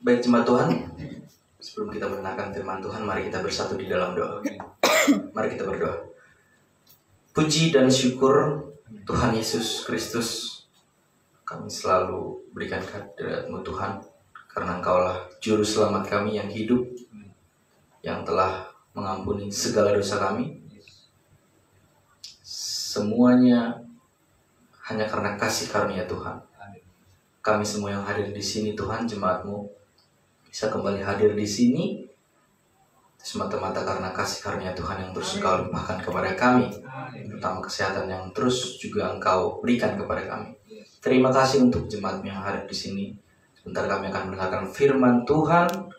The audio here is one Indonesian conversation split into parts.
Baik jemaat Tuhan, sebelum kita mendengarkan firman Tuhan, mari kita bersatu di dalam doa. Mari kita berdoa. Puji dan syukur Tuhan Yesus Kristus, kami selalu berikan kehadirat-Mu Tuhan, karena Engkaulah Juru Selamat kami yang hidup, yang telah mengampuni segala dosa kami. Semuanya hanya karena kasih karunia Tuhan. Kami semua yang hadir di sini Tuhan, jemaat-Mu, bisa kembali hadir di sini semata-mata karena kasih karunia Tuhan yang terus Engkau limpahkan kepada kami, terutama kesehatan yang terus juga Engkau berikan kepada kami. Terima kasih untuk jemaat yang hadir di sini. Sebentar kami akan mendengarkan firman Tuhan.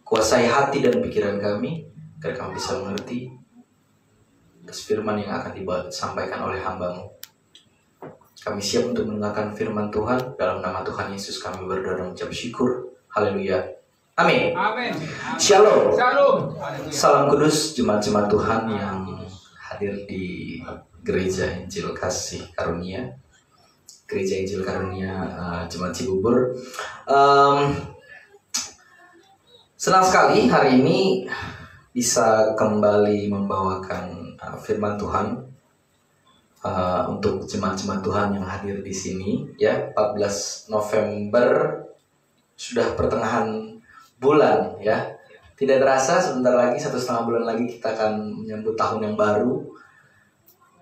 Kuasai hati dan pikiran kami agar kami bisa mengerti atas firman yang akan disampaikan oleh hamba-Mu. Kami siap untuk mendengarkan firman Tuhan. Dalam nama Tuhan Yesus kami berdoa dan mengucap syukur. Haleluya. Amin. Amin. Shalom. Shalom. Salam kudus jemaat-jemaat Tuhan yang hadir di Gereja Injil Kasih Karunia. Gereja Injil Karunia Jemaat Cibubur. Senang sekali hari ini bisa kembali membawakan firman Tuhan untuk jemaat-jemaat Tuhan yang hadir di sini. Ya, 14 November sudah pertengahan bulan ya. Tidak terasa sebentar lagi 1,5 bulan lagi kita akan menyambut tahun yang baru.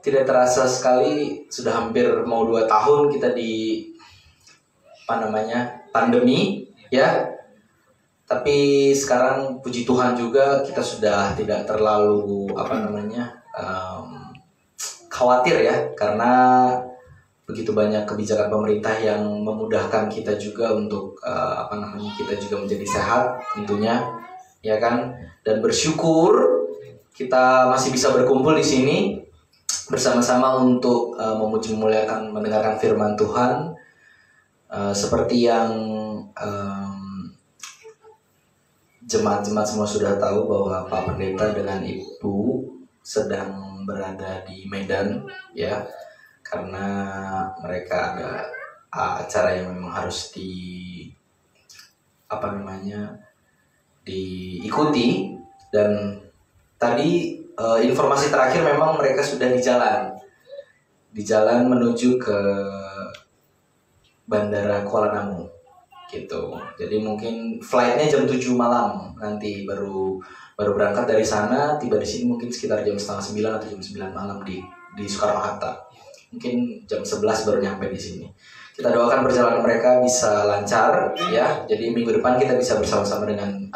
Tidak terasa sekali sudah hampir mau 2 tahun kita di pandemi ya. Tapi sekarang puji Tuhan juga kita sudah tidak terlalu khawatir ya, karena begitu banyak kebijakan pemerintah yang memudahkan kita juga untuk kita juga menjadi sehat tentunya ya kan, dan bersyukur kita masih bisa berkumpul di sini bersama-sama untuk memuji memuliakan mendengarkan firman Tuhan seperti yang jemaat-jemaat semua sudah tahu bahwa Pak Pendeta dengan Ibu sedang berada di Medan ya, karena mereka ada acara yang memang harus diikuti. Dan tadi informasi terakhir memang mereka sudah di jalan menuju ke Bandara Kuala Namu gitu. Jadi mungkin flightnya jam 7 malam nanti baru berangkat dari sana, tiba di sini mungkin sekitar jam 8:30 atau jam 9 malam di Soekarno-Hatta. Mungkin jam 11 baru nyampe di sini. Kita doakan perjalanan mereka bisa lancar ya. Jadi minggu depan kita bisa bersama-sama dengan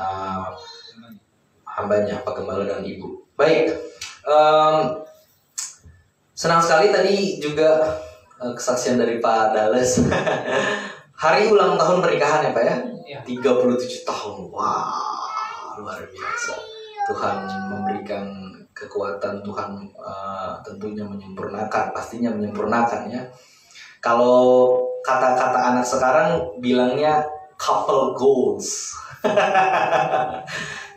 hambanya Pak Gembala dan Ibu. Baik, senang sekali tadi juga kesaksian dari Pak Dales. Hari ulang tahun pernikahan ya Pak ya? 37 tahun. Wah, luar biasa. Tuhan memberikan kekuatan, Tuhan tentunya menyempurnakan, pastinya menyempurnakan ya. Kalau kata-kata anak sekarang bilangnya couple goals.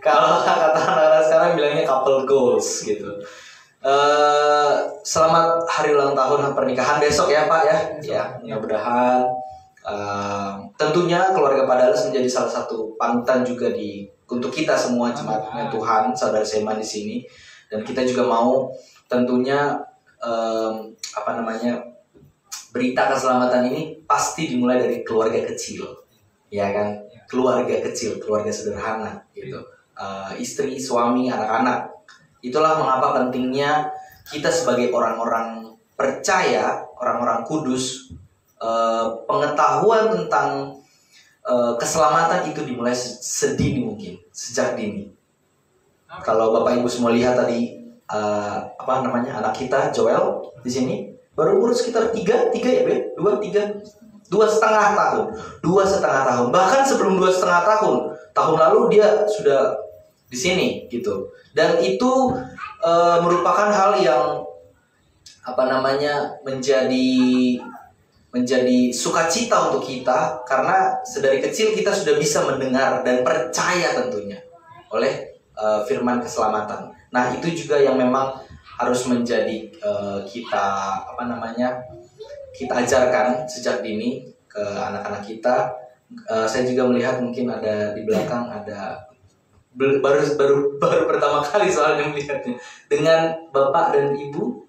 Kalau kata anak sekarang bilangnya couple goals gitu. Selamat hari ulang tahun pernikahan besok ya Pak ya. Ya, mudah-mudahan tentunya keluarga Pak Dales menjadi salah satu panutan juga untuk kita semua jemaatnya Tuhan, saudara Sema di sini. Dan kita juga mau tentunya berita keselamatan ini pasti dimulai dari keluarga kecil, ya kan? Keluarga kecil, keluarga sederhana gitu. Istri, suami, anak-anak. Itulah mengapa pentingnya kita sebagai orang-orang percaya, orang-orang kudus, pengetahuan tentang keselamatan itu dimulai sedini mungkin, sejak dini. Kalau Bapak Ibu semua lihat tadi anak kita Joel di sini baru umur sekitar 3 ya Be? 2,5 tahun. Bahkan sebelum 2,5 tahun lalu dia sudah di sini gitu. Dan itu merupakan hal yang menjadi sukacita untuk kita, karena sedari kecil kita sudah bisa mendengar dan percaya tentunya oleh firman keselamatan. Nah, itu juga yang memang harus menjadi kita ajarkan sejak dini ke anak-anak kita Saya juga melihat mungkin ada di belakang ada baru pertama kali soalnya melihatnya dengan Bapak dan Ibu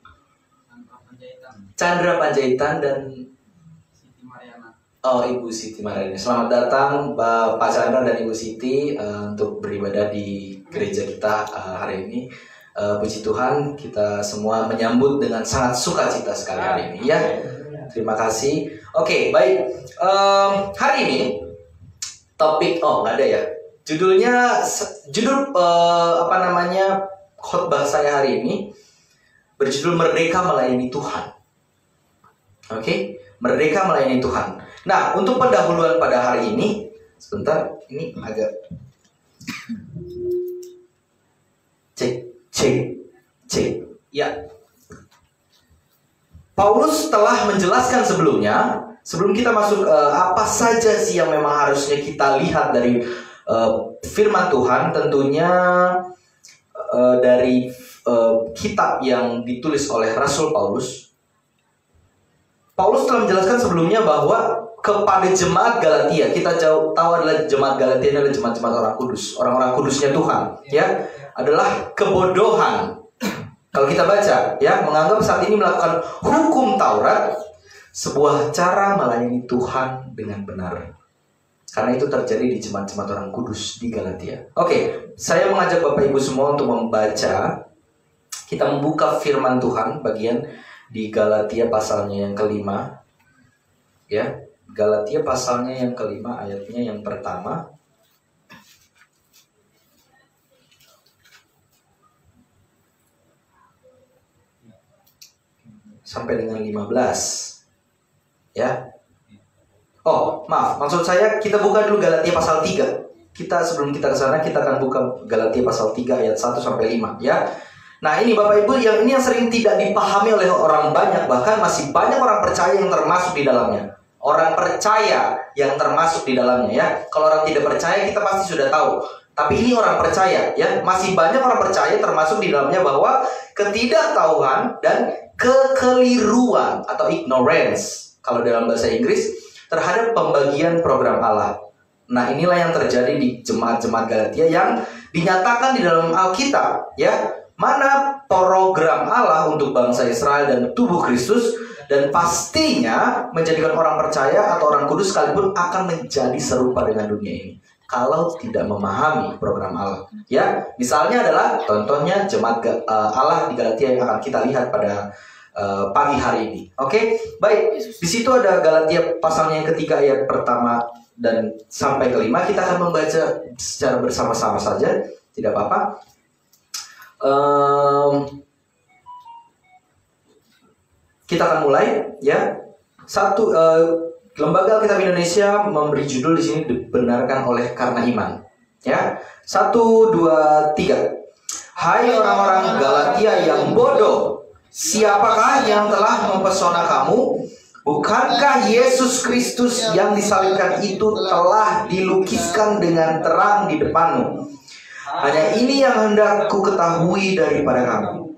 Chandra Panjaitan dan Ibu Siti Mariana. Selamat datang Pak Chandra dan Ibu Siti untuk beribadah di gereja kita hari ini. Puji Tuhan, kita semua menyambut dengan sangat sukacita sekali hari ini ya. Terima kasih. Oke, baik. Hari ini topik nggak ada ya. Judul khotbah saya hari ini berjudul Merdeka Melayani Tuhan. Oke, Merdeka Melayani Tuhan. Nah, untuk pendahuluan pada hari ini, sebentar, ini agak cek. Ya. Paulus telah menjelaskan sebelumnya, sebelum kita masuk apa saja sih yang memang harusnya kita lihat dari firman Tuhan, tentunya dari kitab yang ditulis oleh Rasul Paulus. Paulus telah menjelaskan sebelumnya bahwa kepada jemaat Galatia, kita tahu adalah jemaat Galatia adalah jemaat-jemaat orang kudus, orang-orang kudusnya Tuhan, ya, adalah kebodohan. Kalau kita baca, ya, menganggap saat ini melakukan hukum Taurat sebuah cara melayani Tuhan dengan benar. Karena itu terjadi di jemaat-jemaat orang kudus di Galatia. Oke, saya mengajak Bapak Ibu semua untuk membaca. Kita membuka firman Tuhan bagian di Galatia pasalnya yang kelima. Ya, Galatia pasalnya yang kelima, ayatnya yang pertama sampai dengan 15. Ya. Maaf, maksud saya kita buka dulu Galatia pasal 3. Sebelum kita ke sana, kita akan buka Galatia pasal 3 ayat 1 sampai 5, ya. Nah, ini Bapak Ibu, yang sering tidak dipahami oleh orang banyak, bahkan masih banyak orang percaya yang termasuk di dalamnya. Orang percaya yang termasuk di dalamnya, ya. Kalau orang tidak percaya kita pasti sudah tahu. Tapi ini orang percaya, ya. Masih banyak orang percaya termasuk di dalamnya bahwa ketidaktahuan dan kekeliruan atau ignorance kalau dalam bahasa Inggris terhadap pembagian program Allah. Nah, inilah yang terjadi di jemaat-jemaat Galatia yang dinyatakan di dalam Alkitab, ya. Mana program Allah untuk bangsa Israel dan tubuh Kristus, dan pastinya menjadikan orang percaya atau orang kudus sekalipun akan menjadi serupa dengan dunia ini kalau tidak memahami program Allah. Ya, misalnya adalah contohnya jemaat Allah di Galatia yang akan kita lihat pada pagi hari ini. Oke, baik. Di situ ada Galatia pasalnya yang ketiga ayat pertama dan sampai kelima. Kita akan membaca secara bersama-sama saja, tidak apa-apa. Kita akan mulai, ya. Lembaga Alkitab Indonesia memberi judul di sini dibenarkan oleh karena iman. Ya, 1, 2, 3. Hai orang-orang Galatia yang bodoh, siapakah yang telah mempesona kamu? Bukankah Yesus Kristus yang disalibkan itu telah dilukiskan dengan terang di depanmu? Hanya ini yang hendak ku ketahui daripada kamu.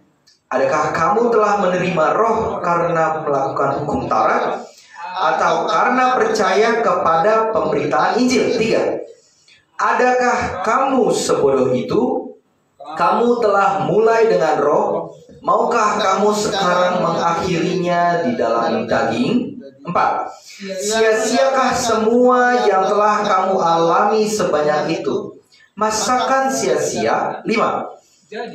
Adakah kamu telah menerima Roh karena melakukan hukum Taurat, atau karena percaya kepada pemberitaan Injil? 3. Adakah kamu sebodoh itu? Kamu telah mulai dengan Roh, maukah kamu sekarang mengakhirinya di dalam daging? 4. Sia-siakah semua yang telah kamu alami sebanyak itu? Masakan sia-sia? 5.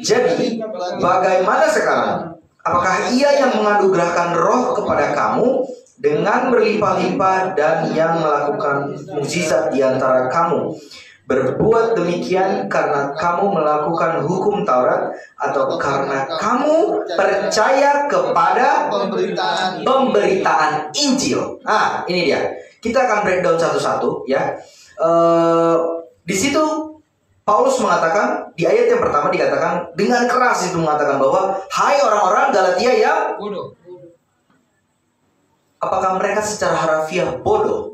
Jadi, bagaimana sekarang? Apakah Ia yang menganugerahkan Roh kepada kamu dengan berlimpah-limpah dan yang melakukan mukjizat di antara kamu berbuat demikian karena kamu melakukan hukum Taurat, atau karena kamu percaya kepada pemberitaan Injil? Ini dia. Kita akan breakdown satu-satu, ya. Di situ Paulus mengatakan, di ayat yang pertama dikatakan dengan keras itu mengatakan bahwa hai orang-orang Galatia yang bodoh. Apakah mereka secara harafiah bodoh?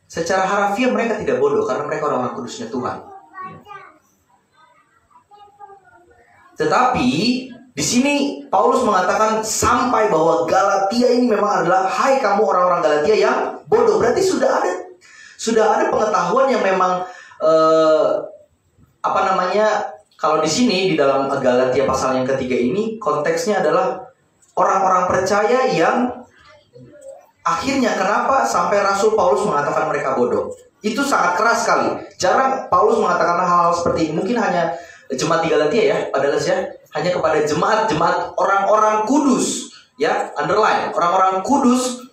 Secara harafiah mereka tidak bodoh karena mereka orang-orang kudusnya Tuhan. Tetapi Di sini Paulus mengatakan sampai bahwa Galatia ini memang adalah, hai kamu orang-orang Galatia yang bodoh. Berarti sudah ada pengetahuan yang memang kalau di sini di dalam Galatia pasal yang ketiga ini konteksnya adalah orang-orang percaya yang akhirnya kenapa sampai Rasul Paulus mengatakan mereka bodoh. Itu sangat keras sekali. Jarang Paulus mengatakan hal-hal seperti ini. Mungkin hanya jemaat di Galatia ya, padahal ya, hanya kepada jemaat orang-orang kudus, ya, underline, orang-orang kudus,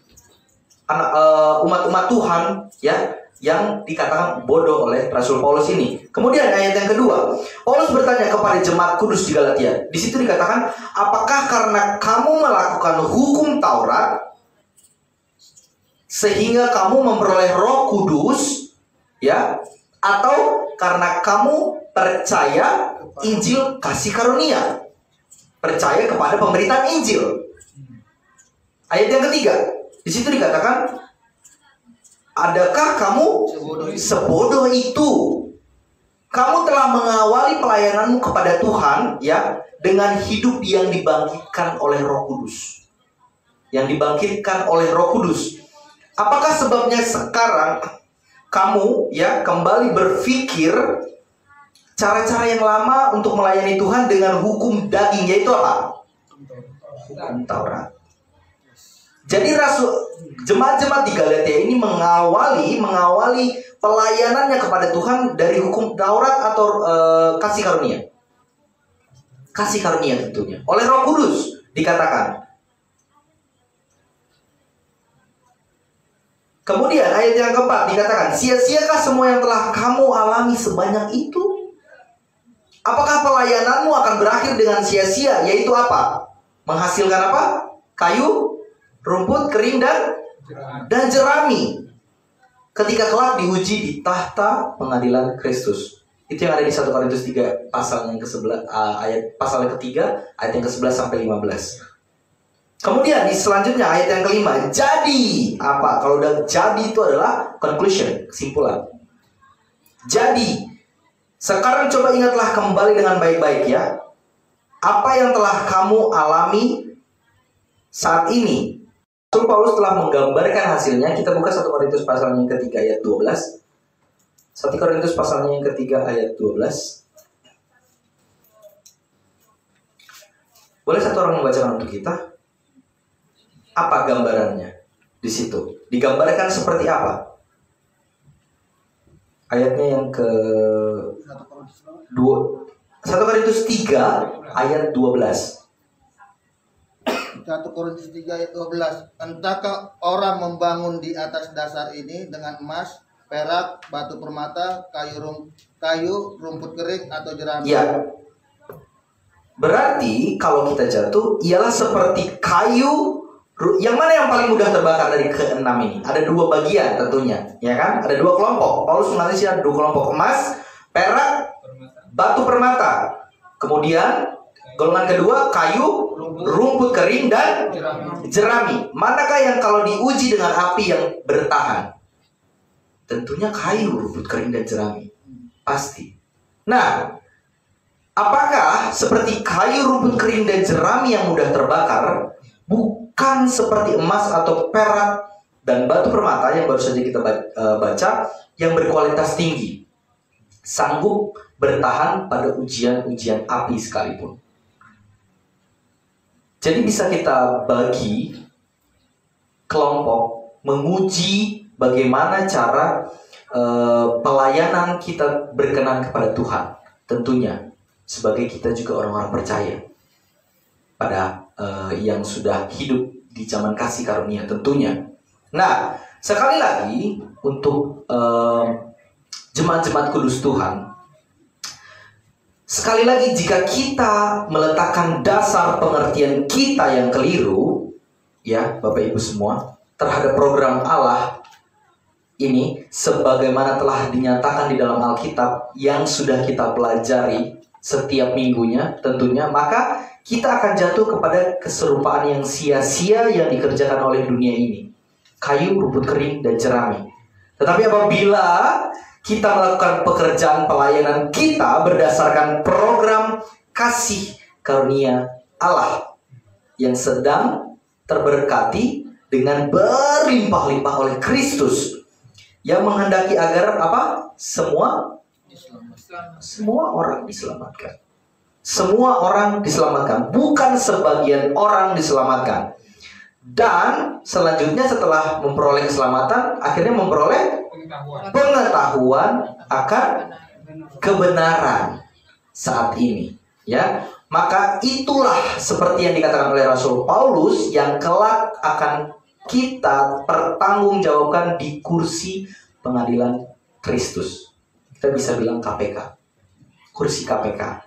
umat-umat Tuhan, ya, yang dikatakan bodoh oleh Rasul Paulus ini. Kemudian ayat yang kedua, Paulus bertanya kepada jemaat kudus di Galatia. Di situ dikatakan, apakah karena kamu melakukan hukum Taurat sehingga kamu memperoleh Roh Kudus, ya, atau karena kamu percaya Injil kasih karunia, percaya kepada pemberitaan Injil. Ayat yang ketiga, di situ dikatakan, adakah kamu sebodoh itu? Kamu telah mengawali pelayananmu kepada Tuhan, ya, dengan hidup yang dibangkitkan oleh Roh Kudus. Yang dibangkitkan oleh Roh Kudus. Apakah sebabnya sekarang kamu, ya, kembali berpikir cara-cara yang lama untuk melayani Tuhan dengan hukum daging, yaitu apa? Hukum Taurat. Jadi jemaat-jemaat di Galatia ini mengawali pelayanannya kepada Tuhan dari hukum Taurat atau kasih karunia. Kasih karunia tentunya. Oleh Roh Kudus dikatakan. Kemudian ayat yang keempat dikatakan, sia-siakah semua yang telah kamu alami sebanyak itu? Apakah pelayananmu akan berakhir dengan sia-sia? Yaitu apa? Menghasilkan apa? Kayu, rumput kering dan jerami. Ketika kelak diuji di tahta pengadilan Kristus. Itu yang ada di 1 Korintus 3 pasal yang ke-11, pasal yang ketiga, ayat yang ke-11 sampai 15. Kemudian di selanjutnya ayat yang kelima, jadi apa? Kalau udah jadi itu adalah conclusion, kesimpulan. Jadi sekarang coba ingatlah kembali dengan baik-baik ya, apa yang telah kamu alami saat ini. Rasul Paulus telah menggambarkan hasilnya. Kita buka 1 Korintus pasal yang ketiga ayat 12. 1 Korintus pasalnya yang ketiga ayat 12. Boleh satu orang membacakan untuk kita? Apa gambarannya di situ? Digambarkan seperti apa? Ayatnya yang ke 1 Korintus 3 ayat 12. 1 Korintus 3 ayat 12. Entahkah orang membangun di atas dasar ini dengan emas, perak, batu permata, kayu, rumput kering atau jerami? Ya. Berarti kalau kita jatuh ialah seperti kayu. Yang mana yang paling mudah terbakar dari ke-6 ini? Ada dua bagian tentunya, ya kan? Ada dua kelompok. Paulus menganalisis ada dua kelompok, emas, perak, batu permata. Kemudian golongan kedua kayu, rumput kering dan jerami. Manakah yang kalau diuji dengan api yang bertahan? Tentunya kayu, rumput kering dan jerami. Pasti. Nah, apakah seperti kayu, rumput kering dan jerami yang mudah terbakar? Bukan seperti emas atau perak dan batu permata yang baru saja kita baca, yang berkualitas tinggi, sanggup bertahan pada ujian-ujian api sekalipun. Jadi bisa kita bagi kelompok menguji bagaimana cara pelayanan kita berkenan kepada Tuhan. Tentunya sebagai kita juga orang-orang percaya pada yang sudah hidup di zaman kasih karunia tentunya. Nah, sekali lagi untuk jemaat-jemaat kudus Tuhan, sekali lagi jika kita meletakkan dasar pengertian kita yang keliru, ya Bapak Ibu semua, terhadap program Allah ini sebagaimana telah dinyatakan di dalam Alkitab yang sudah kita pelajari setiap minggunya tentunya, maka kita akan jatuh kepada keserupaan yang sia-sia yang dikerjakan oleh dunia ini. Kayu, rumput kering, dan jerami. Tetapi apabila kita melakukan pekerjaan pelayanan kita berdasarkan program kasih karunia Allah yang sedang terberkati dengan berlimpah-limpah oleh Kristus, yang menghendaki agar apa? Semua orang diselamatkan. Semua orang diselamatkan, bukan sebagian orang diselamatkan. Dan selanjutnya setelah memperoleh keselamatan, akhirnya memperoleh pengetahuan akan kebenaran saat ini, ya. Maka itulah seperti yang dikatakan oleh Rasul Paulus, yang kelak akan kita pertanggungjawabkan di kursi pengadilan Kristus. Kita bisa bilang KPK, kursi KPK,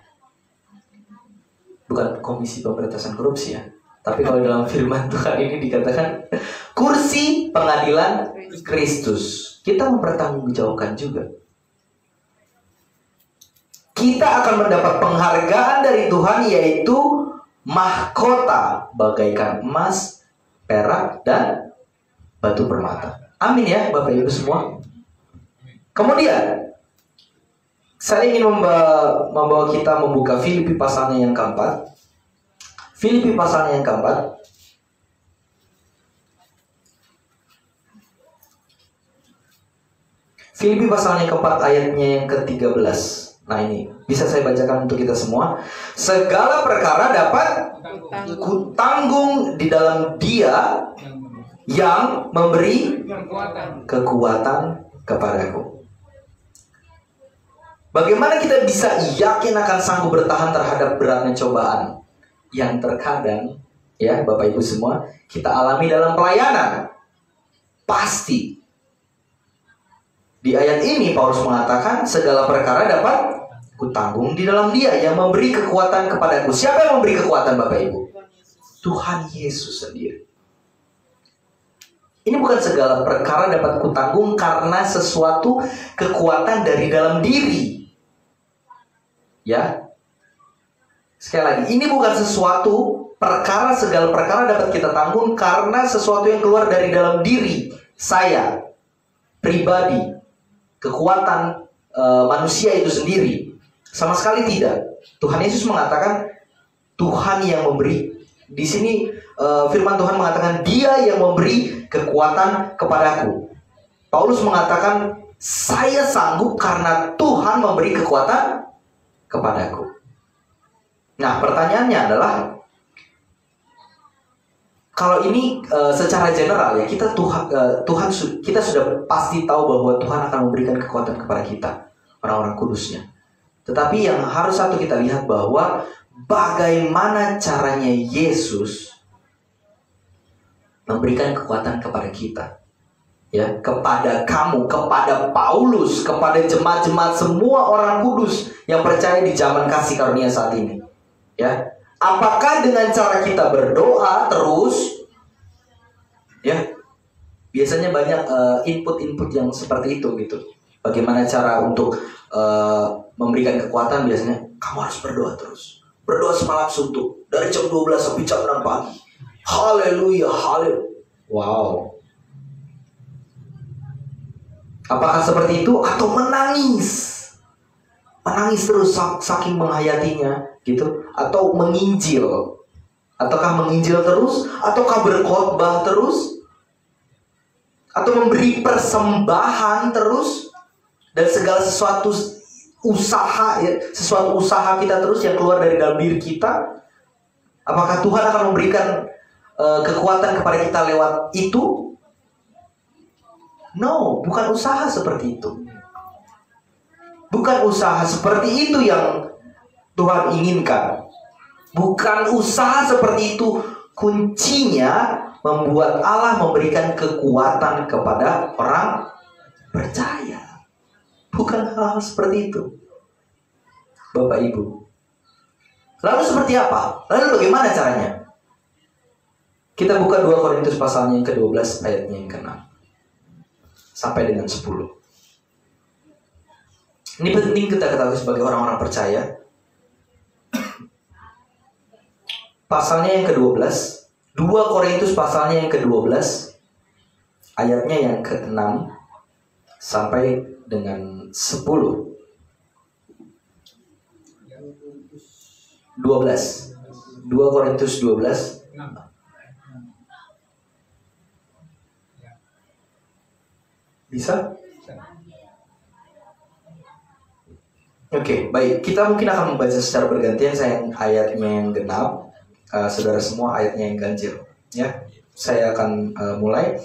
bukan Komisi Pemberantasan Korupsi ya. Tapi kalau dalam firman Tuhan ini dikatakan kursi pengadilan Kristus. Kita mempertanggungjawabkan juga. Kita akan mendapat penghargaan dari Tuhan, yaitu mahkota bagaikan emas, perak, dan batu permata. Amin ya Bapak Ibu semua. Kemudian saya ingin membawa kita membuka Filipi pasalnya yang keempat. Filipi pasalnya yang keempat. Filipi pasalnya yang keempat ayatnya yang ke-13. Nah ini bisa saya bacakan untuk kita semua. Segala perkara dapat kutanggung di dalam Dia yang memberi kekuatan kepadaku. Bagaimana kita bisa yakin akan sanggup bertahan terhadap beratnya cobaan yang terkadang, ya Bapak Ibu semua, kita alami dalam pelayanan? Pasti. Di ayat ini Paulus mengatakan segala perkara dapat kutanggung di dalam Dia yang memberi kekuatan kepadaku. Siapa yang memberi kekuatan Bapak Ibu? Tuhan Yesus sendiri. Ini bukan segala perkara dapat kutanggung karena sesuatu kekuatan dari dalam diri. Ya. Sekali lagi, ini bukan sesuatu perkara, segala perkara dapat kita tanggung karena sesuatu yang keluar dari dalam diri saya pribadi, kekuatan manusia itu sendiri. Sama sekali tidak. Tuhan Yesus mengatakan Tuhan yang memberi. Di sini firman Tuhan mengatakan Dia yang memberi kekuatan kepadaku. Paulus mengatakan saya sanggup karena Tuhan memberi kekuatan kepadaku. Nah, pertanyaannya adalah, kalau ini secara general ya, kita sudah pasti tahu bahwa Tuhan akan memberikan kekuatan kepada kita, orang-orang kudusnya. Tetapi yang harus satu kita lihat bahwa bagaimana caranya Yesus memberikan kekuatan kepada kita, ya, kepada kamu, kepada Paulus, kepada jemaat-jemaat semua orang kudus yang percaya di zaman kasih karunia saat ini. Ya, apakah dengan cara kita berdoa terus? Ya, biasanya banyak input-input yang seperti itu gitu. Bagaimana cara untuk memberikan kekuatan? Biasanya kamu harus berdoa terus. Berdoa semalam suntuk dari jam 12 sampai jam 6 pagi. Haleluya, haleluya. Wow. Apakah seperti itu atau menangis? Menangis terus saking menghayatinya gitu, atau menginjil? Ataukah menginjil terus? Ataukah berkhotbah terus? Atau memberi persembahan terus? Dan segala sesuatu usaha ya, sesuatu usaha kita terus yang keluar dari dalam diri kita? Apakah Tuhan akan memberikan kekuatan kepada kita lewat itu? No, bukan usaha seperti itu. Bukan usaha seperti itu yang Tuhan inginkan. Bukan usaha seperti itu kuncinya membuat Allah memberikan kekuatan kepada orang percaya. Bukan hal-hal seperti itu, Bapak Ibu. Lalu seperti apa? Lalu bagaimana caranya? Kita buka 2 Korintus pasalnya yang ke-12 ayatnya yang ke-6 sampai dengan 10. Ini penting kita ketahui sebagai orang-orang percaya. Pasalnya yang ke-12, 2 Korintus pasalnya yang ke-12, ayatnya yang ke-6 sampai dengan 10. 12. 2 Korintus 12. Bisa? Oke, baik. Kita mungkin akan membaca secara bergantian. Saya ayatnya yang genap, saudara semua ayatnya yang ganjil. Ya, saya akan mulai.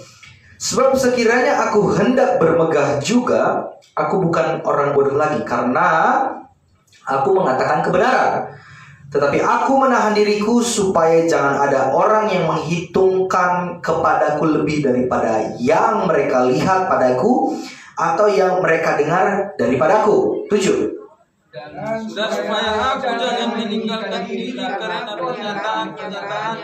Sebab sekiranya aku hendak bermegah juga, aku bukan orang bodoh lagi, karena aku mengatakan kebenaran. Tetapi aku menahan diriku supaya jangan ada orang yang menghitungkan kepadaku lebih daripada yang mereka lihat padaku atau yang mereka dengar daripadaku. 7. Dan supaya aku jangan meninggalkan diri karena pernyataan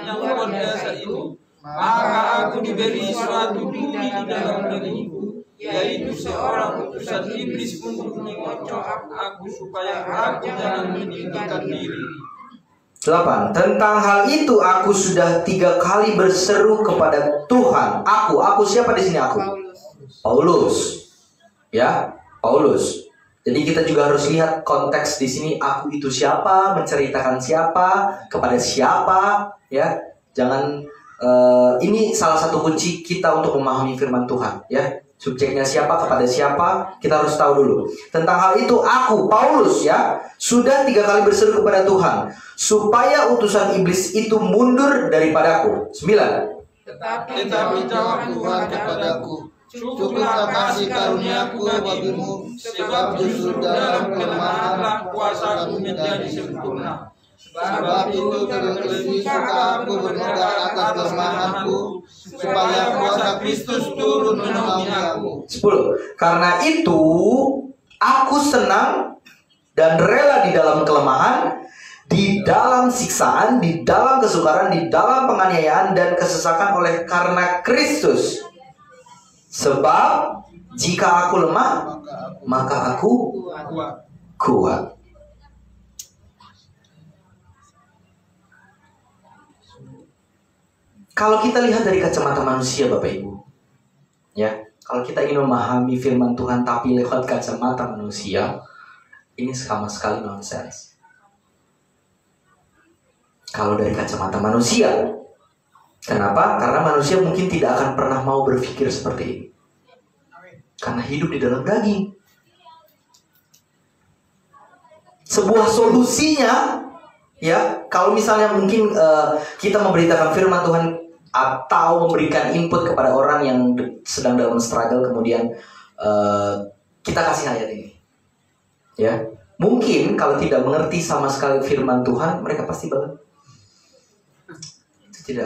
yang luar biasa itu, maka aku diberi suatu duri di dalam dagingku, yaitu seorang utusan iblis untuk mengocok aku supaya aku jangan meninggalkan diri. 8. Tentang hal itu aku sudah 3 kali berseru kepada Tuhan. Aku siapa di sini aku? Paulus. Ya, Paulus. Jadi kita juga harus lihat konteks di sini. Aku itu siapa, menceritakan siapa, kepada siapa, ya. Jangan ini salah satu kunci kita untuk memahami firman Tuhan, ya. Subjeknya siapa, kepada siapa, kita harus tahu dulu. Tentang hal itu aku, Paulus, ya, sudah 3 kali berseru kepada Tuhan supaya utusan iblis itu mundur daripadaku. 9. Tetapi jawab Tuhan kepadaku, cukuplah kasih karuniaku bagimu, sebab justru dalam kelemahanlah kuasaku menjadi sempurna. Sebab itu terlebih suka aku bermegah atas kelemahanku, supaya kuasa Kristus turun menaungi aku. 10. Karena itu aku senang dan rela di dalam kelemahan, di dalam siksaan, di dalam kesukaran, di dalam penganiayaan dan kesesakan oleh karena Kristus. Sebab jika aku lemah, maka aku kuat. Kalau kita lihat dari kacamata manusia, Bapak Ibu, ya, kalau kita ingin memahami firman Tuhan tapi lewat kacamata manusia, ini sama sekali nonsens. Kalau dari kacamata manusia, kenapa? Karena manusia mungkin tidak akan pernah mau berpikir seperti ini. Karena hidup di dalam daging. Sebuah solusinya, ya, kalau misalnya mungkin kita memberitakan firman Tuhan atau memberikan input kepada orang yang sedang dalam struggle, kemudian kita kasih ayat ini, ya, mungkin kalau tidak mengerti sama sekali firman Tuhan, mereka pasti banget itu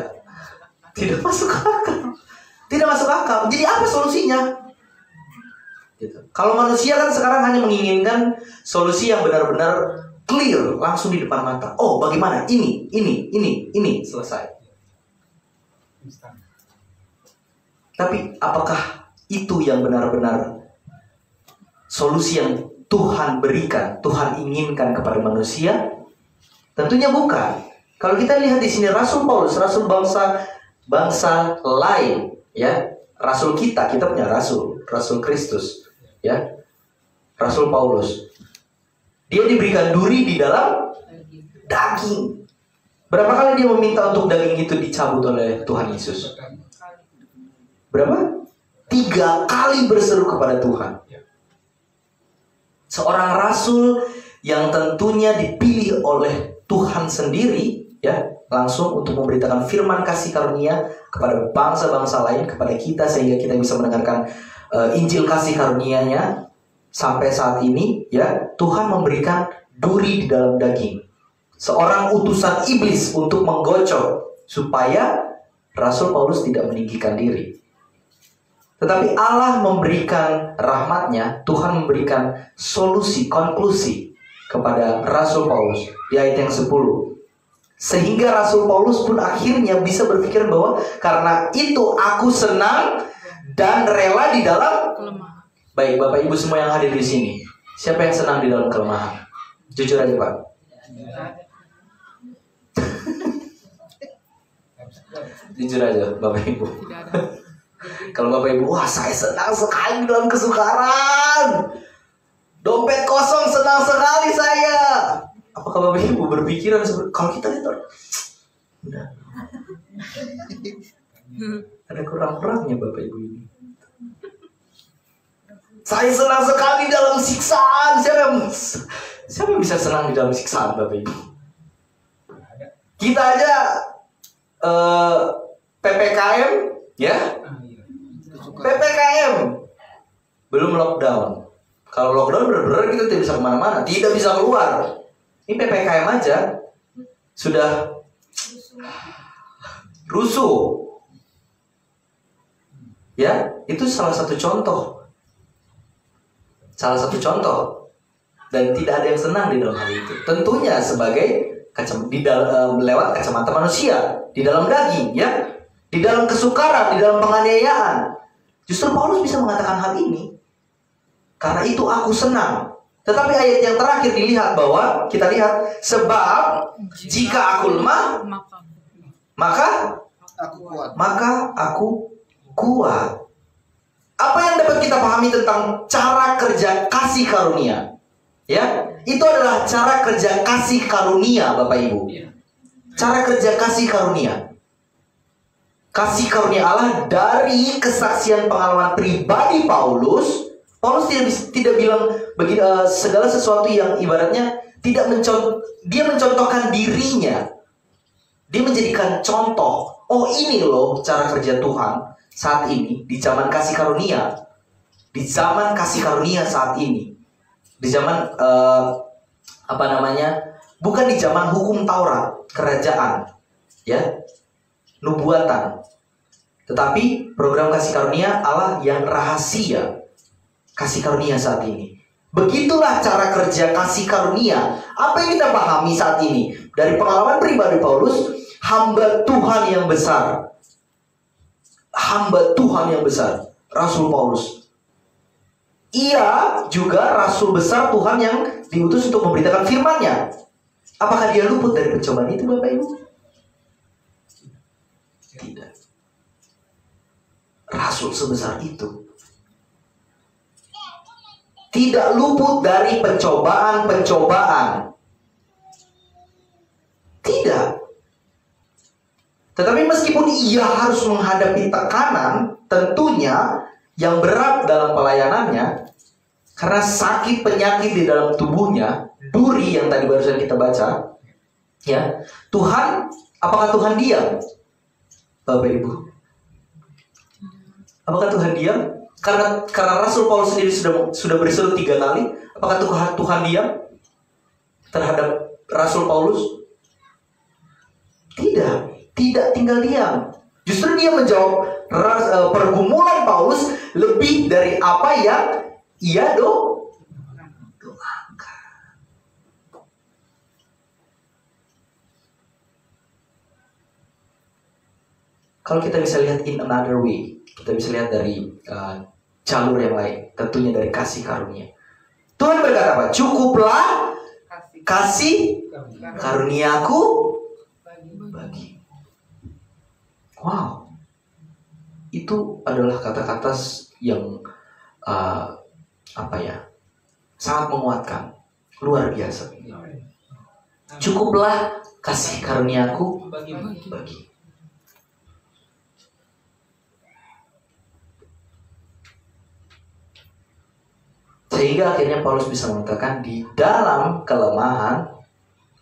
tidak masuk akal, tidak masuk akal. Jadi apa solusinya? Gitu. Kalau manusia kan sekarang hanya menginginkan solusi yang benar-benar clear, langsung di depan mata. Oh, bagaimana? Ini, selesai. Tapi apakah itu yang benar-benar solusi yang Tuhan berikan, Tuhan inginkan kepada manusia? Tentunya bukan. Kalau kita lihat di sini Rasul Paulus, rasul bangsa lain, ya, rasul kita punya rasul Kristus, ya, Rasul Paulus. Dia diberikan duri di dalam daging. Berapa kali dia meminta untuk daging itu dicabut oleh Tuhan Yesus? Berapa? 3 kali berseru kepada Tuhan. Seorang rasul yang tentunya dipilih oleh Tuhan sendiri, ya, langsung untuk memberitakan firman kasih karunia kepada bangsa-bangsa lain, kepada kita, sehingga kita bisa mendengarkan Injil kasih karunia-Nya. Sampai saat ini, ya, Tuhan memberikan duri di dalam daging, seorang utusan iblis untuk menggocok supaya Rasul Paulus tidak meninggikan diri. Tetapi Allah memberikan rahmat-Nya, Tuhan memberikan solusi, konklusi kepada Rasul Paulus di ayat yang 10. Sehingga Rasul Paulus pun akhirnya bisa berpikir bahwa karena itu aku senang dan rela di dalam kelemahan. Baik, Bapak Ibu semua yang hadir di sini, siapa yang senang di dalam kelemahan? Jujur aja, Pak. Jujur aja, Bapak Ibu. Kalau Bapak Ibu, wah, saya senang sekali dalam kesukaran. Dompet kosong, senang sekali saya. Apakah Bapak Ibu berpikiran kalau kita lihat udah ada kurang-kurangnya Bapak Ibu ini. Saya senang sekali dalam siksaan. Siapa yang bisa senang di dalam siksaan Bapak Ibu? Kita aja PPKM ya. PPKM belum lockdown. Kalau lockdown benar-benar kita tidak bisa kemana-mana, tidak bisa keluar. Ini PPKM aja sudah rusuh. Ya, itu salah satu contoh. Salah satu contoh. Dan tidak ada yang senang di dalam hal itu. Tentunya sebagai lewat kacamata manusia, di dalam daging, ya, di dalam kesukaran, di dalam penganiayaan. Justru Paulus bisa mengatakan hal ini. Karena itu aku senang. Tetapi ayat yang terakhir dilihat bahwa kita lihat, sebab jika aku lemah, maka aku kuat. Apa yang dapat kita pahami tentang cara kerja kasih karunia? Ya, itu adalah cara kerja kasih karunia, Bapak Ibu. Cara kerja kasih karunia. Kasih karunia Allah dari kesaksian pengalaman pribadi Paulus. Paulus tidak bilang segala sesuatu yang ibaratnya dia mencontohkan dirinya. Dia menjadikan contoh. Oh, ini loh cara kerja Tuhan saat ini di zaman kasih karunia. Di zaman kasih karunia saat ini. Di zaman bukan di zaman hukum Taurat, kerajaan, ya, nubuatan. Tetapi program kasih karunia Allah yang rahasia. Kasih karunia saat ini. Begitulah cara kerja kasih karunia. Apa yang kita pahami saat ini dari pengalaman pribadi Paulus, hamba Tuhan yang besar. Hamba Tuhan yang besar, Rasul Paulus. Ia juga rasul besar Tuhan yang diutus untuk memberitakan firman-Nya. Apakah dia luput dari pencobaan itu, Bapak Ibu? Tidak. Rasul sebesar itu tidak luput dari pencobaan-pencobaan. Tidak. Tetapi meskipun ia harus menghadapi tekanan, tentunya yang berat dalam pelayanannya, karena sakit penyakit di dalam tubuhnya, duri yang tadi barusan kita baca, ya, Tuhan, apakah Tuhan diam, Bapak Ibu? Apakah Tuhan diam? Karena Rasul Paulus sendiri sudah berseru 3 kali. Apakah Tuhan diam terhadap Rasul Paulus? Tidak tinggal diam. Justru dia menjawab pergumulan Paulus lebih dari apa yang ia doakan. Kalau kita bisa lihat in another way, kita bisa lihat dari jalur yang lain, tentunya dari kasih karunia. Tuhan berkata apa? Cukuplah kasih karuniaku bagi. Wow, itu adalah kata-kata yang sangat menguatkan, luar biasa. Cukuplah kasih karuniaku bagi. Sehingga akhirnya Paulus bisa mengatakan, di dalam kelemahan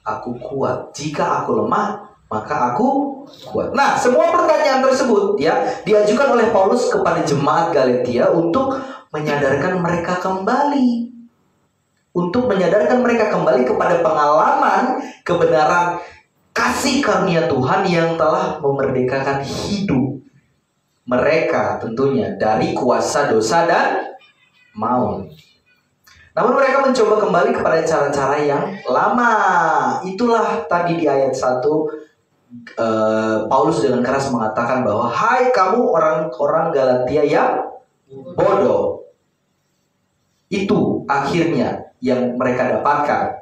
aku kuat. Jika aku lemah, maka aku kuat. Nah, semua pertanyaan tersebut ya diajukan oleh Paulus kepada jemaat Galatia untuk menyadarkan mereka kembali. Untuk menyadarkan mereka kembali kepada pengalaman kebenaran kasih karunia Tuhan yang telah memerdekakan hidup mereka tentunya dari kuasa dosa dan maut. Namun mereka mencoba kembali kepada cara-cara yang lama. Itulah tadi di ayat 1 Paulus dengan keras mengatakan bahwa, hai kamu orang-orang Galatia yang bodoh. Itu akhirnya yang mereka dapatkan.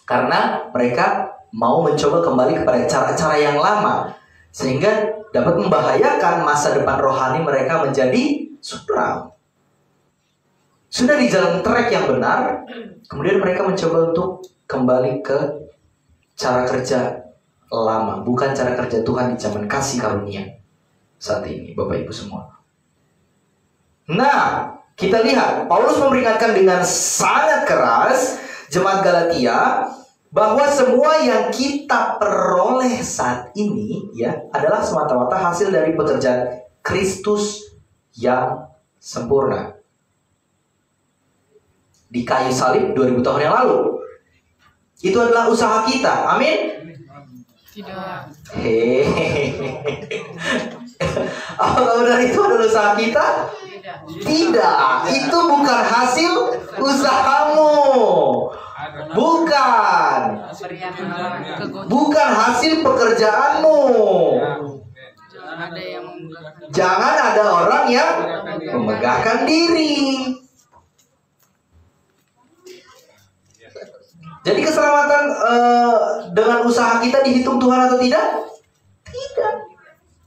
Karena mereka mau mencoba kembali kepada cara-cara yang lama. Sehingga dapat membahayakan masa depan rohani mereka menjadi suram. Sudah di jalan trek yang benar, kemudian mereka mencoba untuk kembali ke cara kerja lama, bukan cara kerja Tuhan di zaman kasih karunia saat ini, Bapak Ibu semua. Nah, kita lihat Paulus memperingatkan dengan sangat keras jemaat Galatia bahwa semua yang kita peroleh saat ini ya adalah semata-mata hasil dari pekerjaan Kristus yang sempurna di kayu salib 2000 tahun yang lalu. Itu adalah usaha kita. Amin. Tidak. Apakah benar itu adalah usaha kita? Tidak. Itu bukan hasil usahamu. Bukan. Bukan hasil pekerjaanmu. Jangan ada orang yang memegahkan diri. Jadi keselamatan dengan usaha kita dihitung Tuhan atau tidak? Tidak.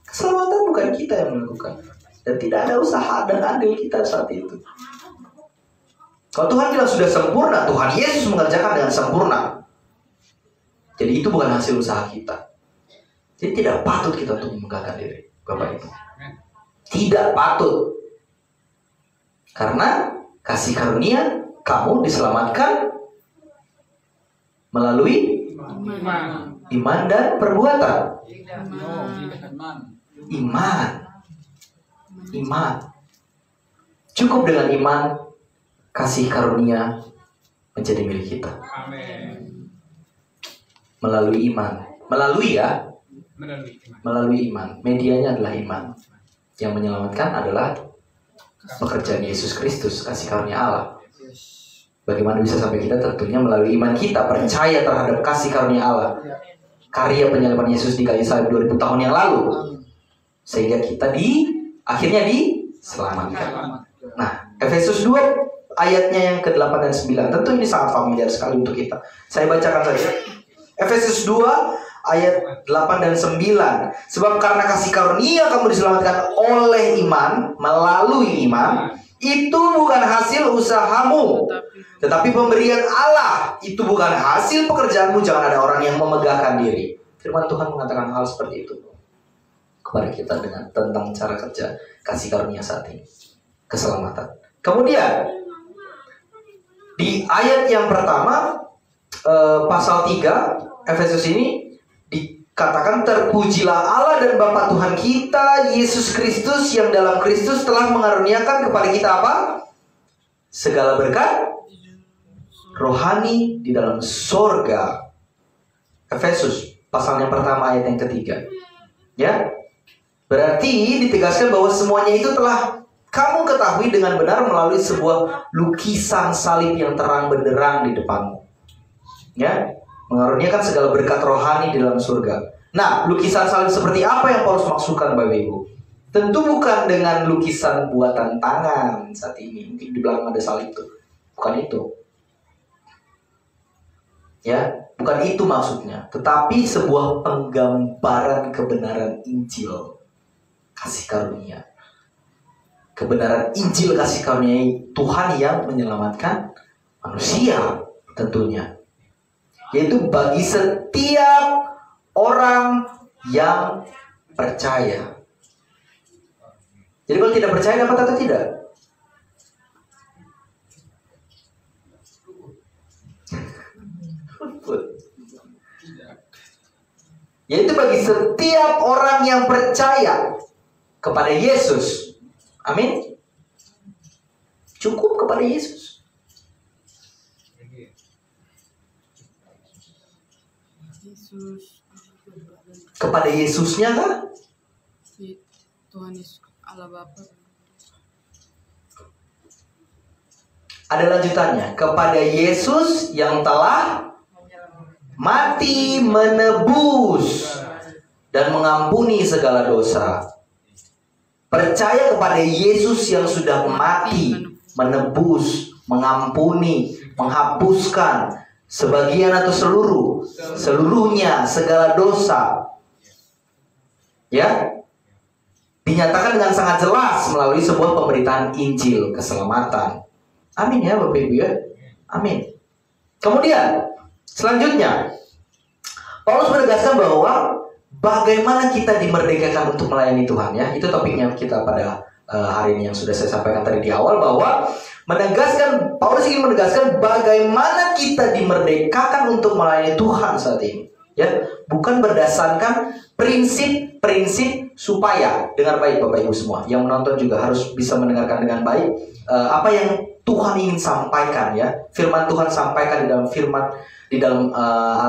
Keselamatan bukan kita yang melakukan. Dan tidak ada usaha dan andil kita saat itu. Kalau Tuhan bilang sudah sempurna, Tuhan Yesus mengerjakan dengan sempurna. Jadi itu bukan hasil usaha kita. Jadi tidak patut kita untuk memegahkan diri, Bapak Ibu. Tidak patut. Karena kasih karunia kamu diselamatkan melalui iman dan perbuatan. Iman. Cukup dengan iman, kasih karunia menjadi milik kita. Melalui iman. Melalui iman. Medianya adalah iman. Yang menyelamatkan adalah pekerjaan Yesus Kristus, kasih karunia Allah. Bagaimana bisa sampai kita? Tentunya melalui iman kita, percaya terhadap kasih karunia Allah, karya penyaliban Yesus di kayu salib 2000 tahun yang lalu, sehingga kita akhirnya diselamatkan. Nah, Efesus 2 ayatnya yang ke-8 dan 9, tentu ini sangat familiar sekali untuk kita. Saya bacakan saja. Efesus 2 ayat 8 dan 9. Sebab karena kasih karunia kamu diselamatkan oleh iman, melalui iman. Itu bukan hasil usahamu, tetapi pemberian Allah. Itu bukan hasil pekerjaanmu. Jangan ada orang yang memegahkan diri. Firman Tuhan mengatakan hal seperti itu kepada kita tentang cara kerja kasih karunia saat ini, keselamatan. Kemudian di ayat yang pertama, pasal 3 Efesus ini dikatakan, terpujilah Allah dan Bapa Tuhan kita Yesus Kristus, yang dalam Kristus telah mengaruniakan kepada kita apa? Segala berkat rohani di dalam sorga. Efesus pasal yang pertama ayat yang ketiga. Ya, berarti ditegaskan bahwa semuanya itu telah kamu ketahui dengan benar melalui sebuah lukisan salib yang terang benderang di depanmu. Ya, mengaruniakan segala berkat rohani di dalam surga. Nah, lukisan salib seperti apa yang Paulus maksudkan, Bapak Ibu? Tentu bukan dengan lukisan buatan tangan saat ini. Mungkin di belakang ada salib itu. Bukan itu. Ya, bukan itu maksudnya. Tetapi sebuah penggambaran kebenaran Injil kasih karunia. Kebenaran Injil kasih karunia Tuhan yang menyelamatkan manusia tentunya. Yaitu bagi setiap orang yang percaya. Jadi kalau tidak percaya dapat atau tidak? Yaitu bagi setiap orang yang percaya kepada Yesus. Amin. Cukup kepada Yesus. Kepada Yesusnya kah? Tuhan Yesus Allah Bapa. Ada lanjutannya. Kepada Yesus yang telah mati menebus dan mengampuni segala dosa. Percaya kepada Yesus yang sudah mati, menebus, mengampuni, menghapuskan sebagian atau seluruhnya segala dosa. Ya, dinyatakan dengan sangat jelas melalui sebuah pemberitaan Injil keselamatan. Amin ya Bapak Ibu ya. Amin. Kemudian Selanjutnya, Paulus menegaskan bahwa bagaimana kita dimerdekakan untuk melayani Tuhan, ya. Itu topiknya kita pada hari ini yang sudah saya sampaikan tadi di awal, bahwa Paulus ingin menegaskan bagaimana kita dimerdekakan untuk melayani Tuhan saat ini, ya. Bukan berdasarkan prinsip-prinsip supaya. Dengar baik Bapak Ibu semua, yang menonton juga harus bisa mendengarkan dengan baik apa yang Tuhan ingin sampaikan, ya. Firman Tuhan sampaikan di dalam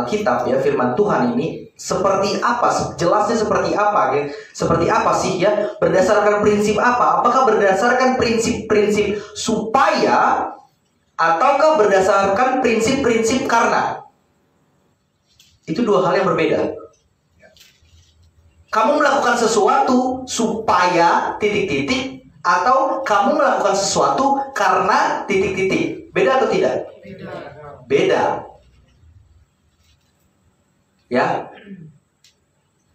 Alkitab, ya. Firman Tuhan ini seperti apa, jelasnya seperti apa, ya? Seperti apa sih, ya? Berdasarkan prinsip apa? Apakah berdasarkan prinsip-prinsip supaya, ataukah berdasarkan prinsip-prinsip karena? Itu dua hal yang berbeda. Kamu melakukan sesuatu supaya titik-titik, atau kamu melakukan sesuatu karena titik-titik. Beda atau tidak? Beda. Ya,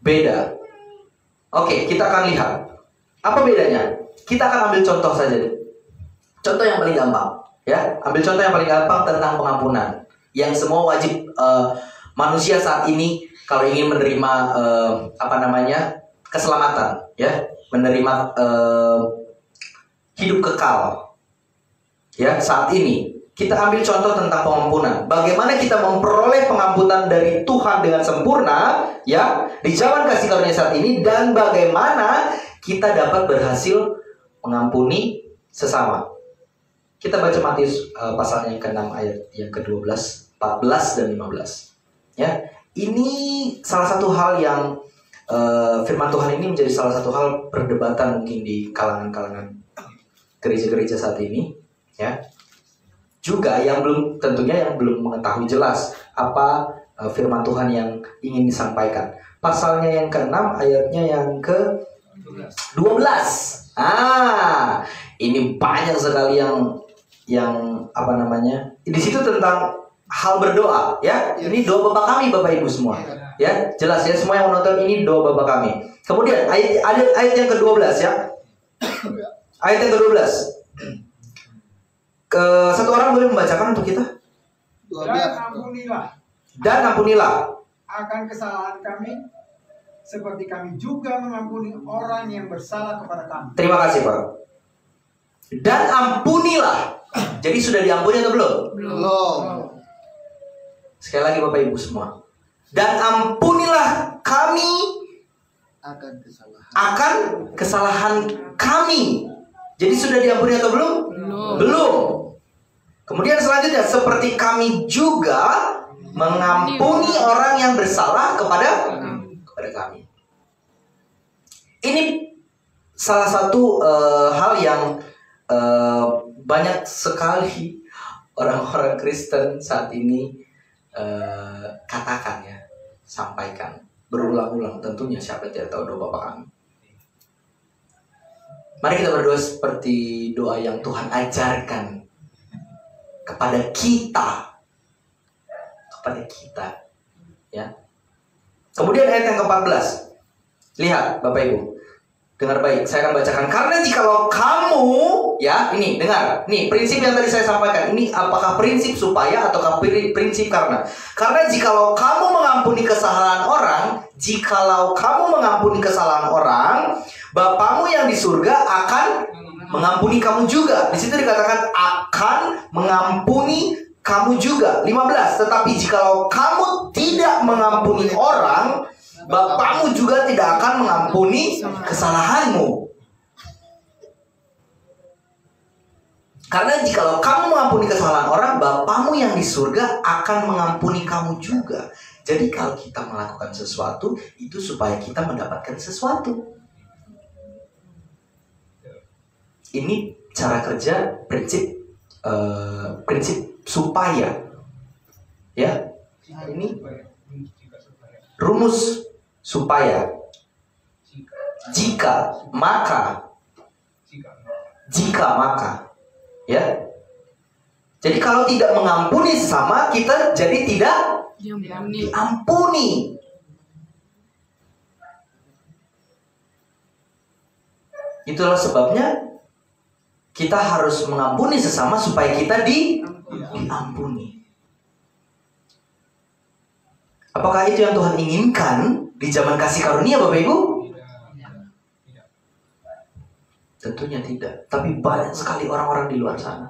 beda. Oke, kita akan lihat apa bedanya. Kita akan ambil contoh saja. Contoh yang paling gampang, ya. Ambil contoh yang paling gampang tentang pengampunan, yang semua wajib manusia saat ini kalau ingin menerima keselamatan, ya, menerima hidup kekal, ya. Saat ini kita ambil contoh tentang pengampunan. Bagaimana kita memperoleh pengampunan dari Tuhan dengan sempurna, ya, di zaman kasih karunia saat ini, dan bagaimana kita dapat berhasil mengampuni sesama. Kita baca Matius pasal yang ke-6 ayat yang ke-12, 14 dan 15. Ya, ini salah satu hal yang firman Tuhan ini menjadi salah satu hal perdebatan mungkin di kalangan-kalangan gereja-gereja saat ini, ya. Juga yang belum mengetahui jelas apa firman Tuhan yang ingin disampaikan. Pasalnya yang ke-6 ayatnya yang ke-12. Ini banyak sekali yang di situ tentang hal berdoa, ya. Ini doa Bapa kami, Bapak Ibu semua. Ya, jelas ya, semua yang menonton, ini doa Bapa kami. Kemudian ayat yang ke-12, ya. Ayat yang ke-12. Satu orang boleh membacakan untuk kita? Dan ampunilah akan kesalahan kami, seperti kami juga mengampuni orang yang bersalah kepada kami. Terima kasih, Pak. Dan ampunilah. Jadi sudah diampuni atau belum? Belum. Sekali lagi Bapak Ibu semua. Dan ampunilah kami akan kesalahan kami. Jadi sudah diampuni atau belum? Belum. Kemudian selanjutnya, seperti kami juga mengampuni orang yang bersalah kepada kami. Ini salah satu hal yang banyak sekali orang-orang Kristen saat ini katakan, ya, sampaikan berulang-ulang. Tentunya siapa yang tidak tahu doa Bapa kami. Mari kita berdoa seperti doa yang Tuhan ajarkan kepada kita, ya. Kemudian ayat yang ke-14. Lihat Bapak Ibu, dengar baik, saya akan bacakan. Karena jikalau kamu, ya, ini dengar, nih prinsip yang tadi saya sampaikan. Ini apakah prinsip supaya ataukah prinsip karena? Karena jikalau kamu mengampuni kesalahan orang, Bapamu yang di surga akan mengampuni kamu juga. Di situ dikatakan akan mengampuni kamu juga. 15. Tetapi jikalau kamu tidak mengampuni orang, Bapamu juga tidak akan mengampuni kesalahanmu. Karena jikalau kamu mengampuni kesalahan orang, Bapamu yang di surga akan mengampuni kamu juga. Jadi kalau kita melakukan sesuatu, itu supaya kita mendapatkan sesuatu. Ini cara kerja prinsip supaya, ya. Ini rumus supaya. Jika maka, ya. Jadi kalau tidak mengampuni sesama, kita jadi tidak diampuni. Itulah sebabnya kita harus mengampuni sesama supaya kita diampuni. Apakah itu yang Tuhan inginkan di zaman kasih karunia, Bapak Ibu? Tentunya tidak. Tapi banyak sekali orang-orang di luar sana.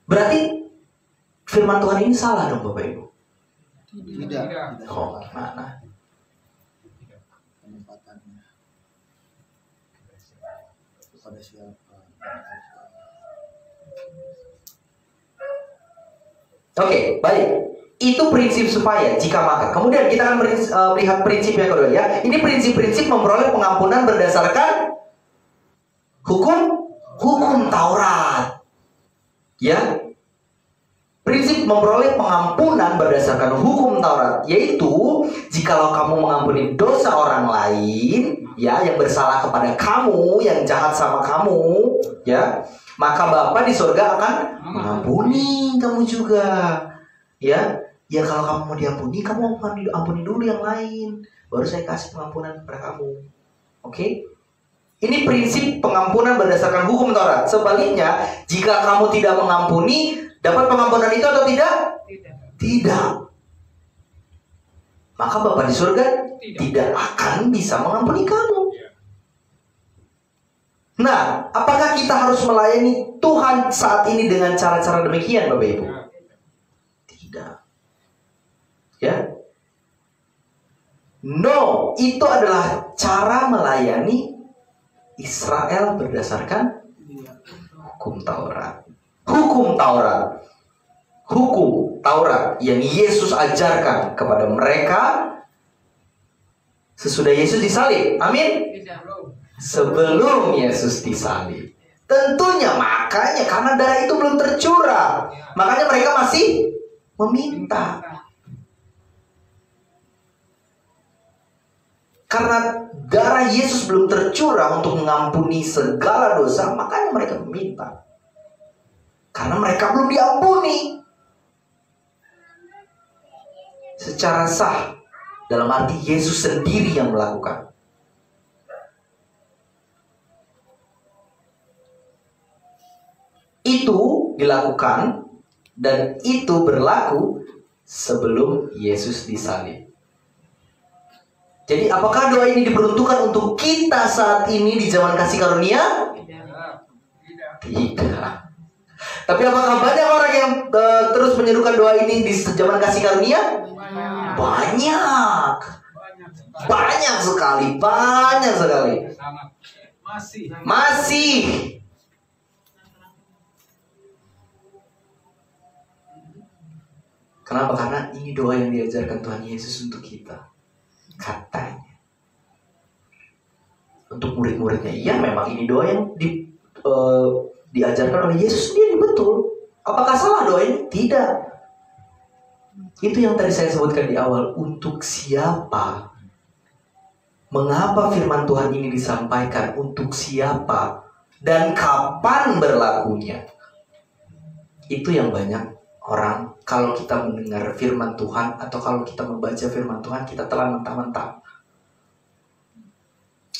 Berarti firman Tuhan ini salah dong, Bapak Ibu? Tidak. Oh, gimana? Penempatannya kepada siapa? Oke, baik. Itu prinsip supaya jika maka. Kemudian kita akan melihat prinsip yang kedua ya. Ini prinsip-prinsip memperoleh pengampunan berdasarkan hukum Taurat. Ya. Prinsip memperoleh pengampunan berdasarkan hukum Taurat, yaitu jikalau kamu mengampuni dosa orang lain, ya, yang bersalah kepada kamu, yang jahat sama kamu, ya, maka Bapa di surga akan mengampuni kamu juga, ya. Ya kalau kamu mau diampuni, kamu ampuni dulu yang lain, baru saya kasih pengampunan kepada kamu. Oke? Ini prinsip pengampunan berdasarkan hukum Taurat. Sebaliknya, jika kamu tidak mengampuni, dapat pengampunan itu atau tidak? Tidak. Maka Bapa di surga tidak akan bisa mengampuni kamu. Nah, apakah kita harus melayani Tuhan saat ini dengan cara-cara demikian, Bapak Ibu? Tidak. Ya. No, itu adalah cara melayani Israel berdasarkan hukum Taurat. Hukum Taurat yang Yesus ajarkan kepada mereka sesudah Yesus disalib. Amin. Sebelum Yesus disalib. Tentunya makanya karena darah itu belum tercurah, makanya mereka masih meminta. Karena darah Yesus belum tercurah untuk mengampuni segala dosa, makanya mereka meminta. Karena mereka belum diampuni secara sah, dalam arti Yesus sendiri yang melakukan. Itu dilakukan dan itu berlaku sebelum Yesus disalib. Jadi apakah doa ini diperuntukkan untuk kita saat ini di zaman kasih karunia? Tidak. Tapi apakah banyak orang yang terus menyerukan doa ini di zaman kasih karunia? Banyak. Banyak sekali. Masih. Kenapa? Karena ini doa yang diajarkan Tuhan Yesus untuk kita. Katanya untuk murid-muridnya, iya memang ini doa yang diajarkan oleh Yesus sendiri, betul. Apakah salah doa ini? Tidak. Itu yang tadi saya sebutkan di awal. Untuk siapa? Mengapa firman Tuhan ini disampaikan? Untuk siapa? Dan kapan berlakunya? Itu yang banyak orang, kalau kita mendengar firman Tuhan atau kalau kita membaca firman Tuhan, kita telan mentah-mentah.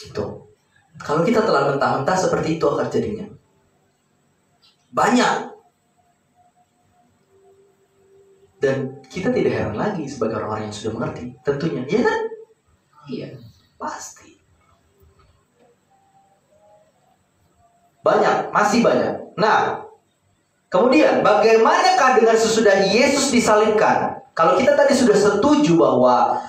Itu. Kalau kita telan mentah-mentah, seperti itu akan jadinya. Banyak. Dan kita tidak heran lagi sebagai orang-orang yang sudah mengerti. Tentunya, ya kan? Iya, pasti. Banyak, masih banyak. Nah, kemudian, bagaimanakah dengan sesudah Yesus disalibkan? Kalau kita tadi sudah setuju bahwa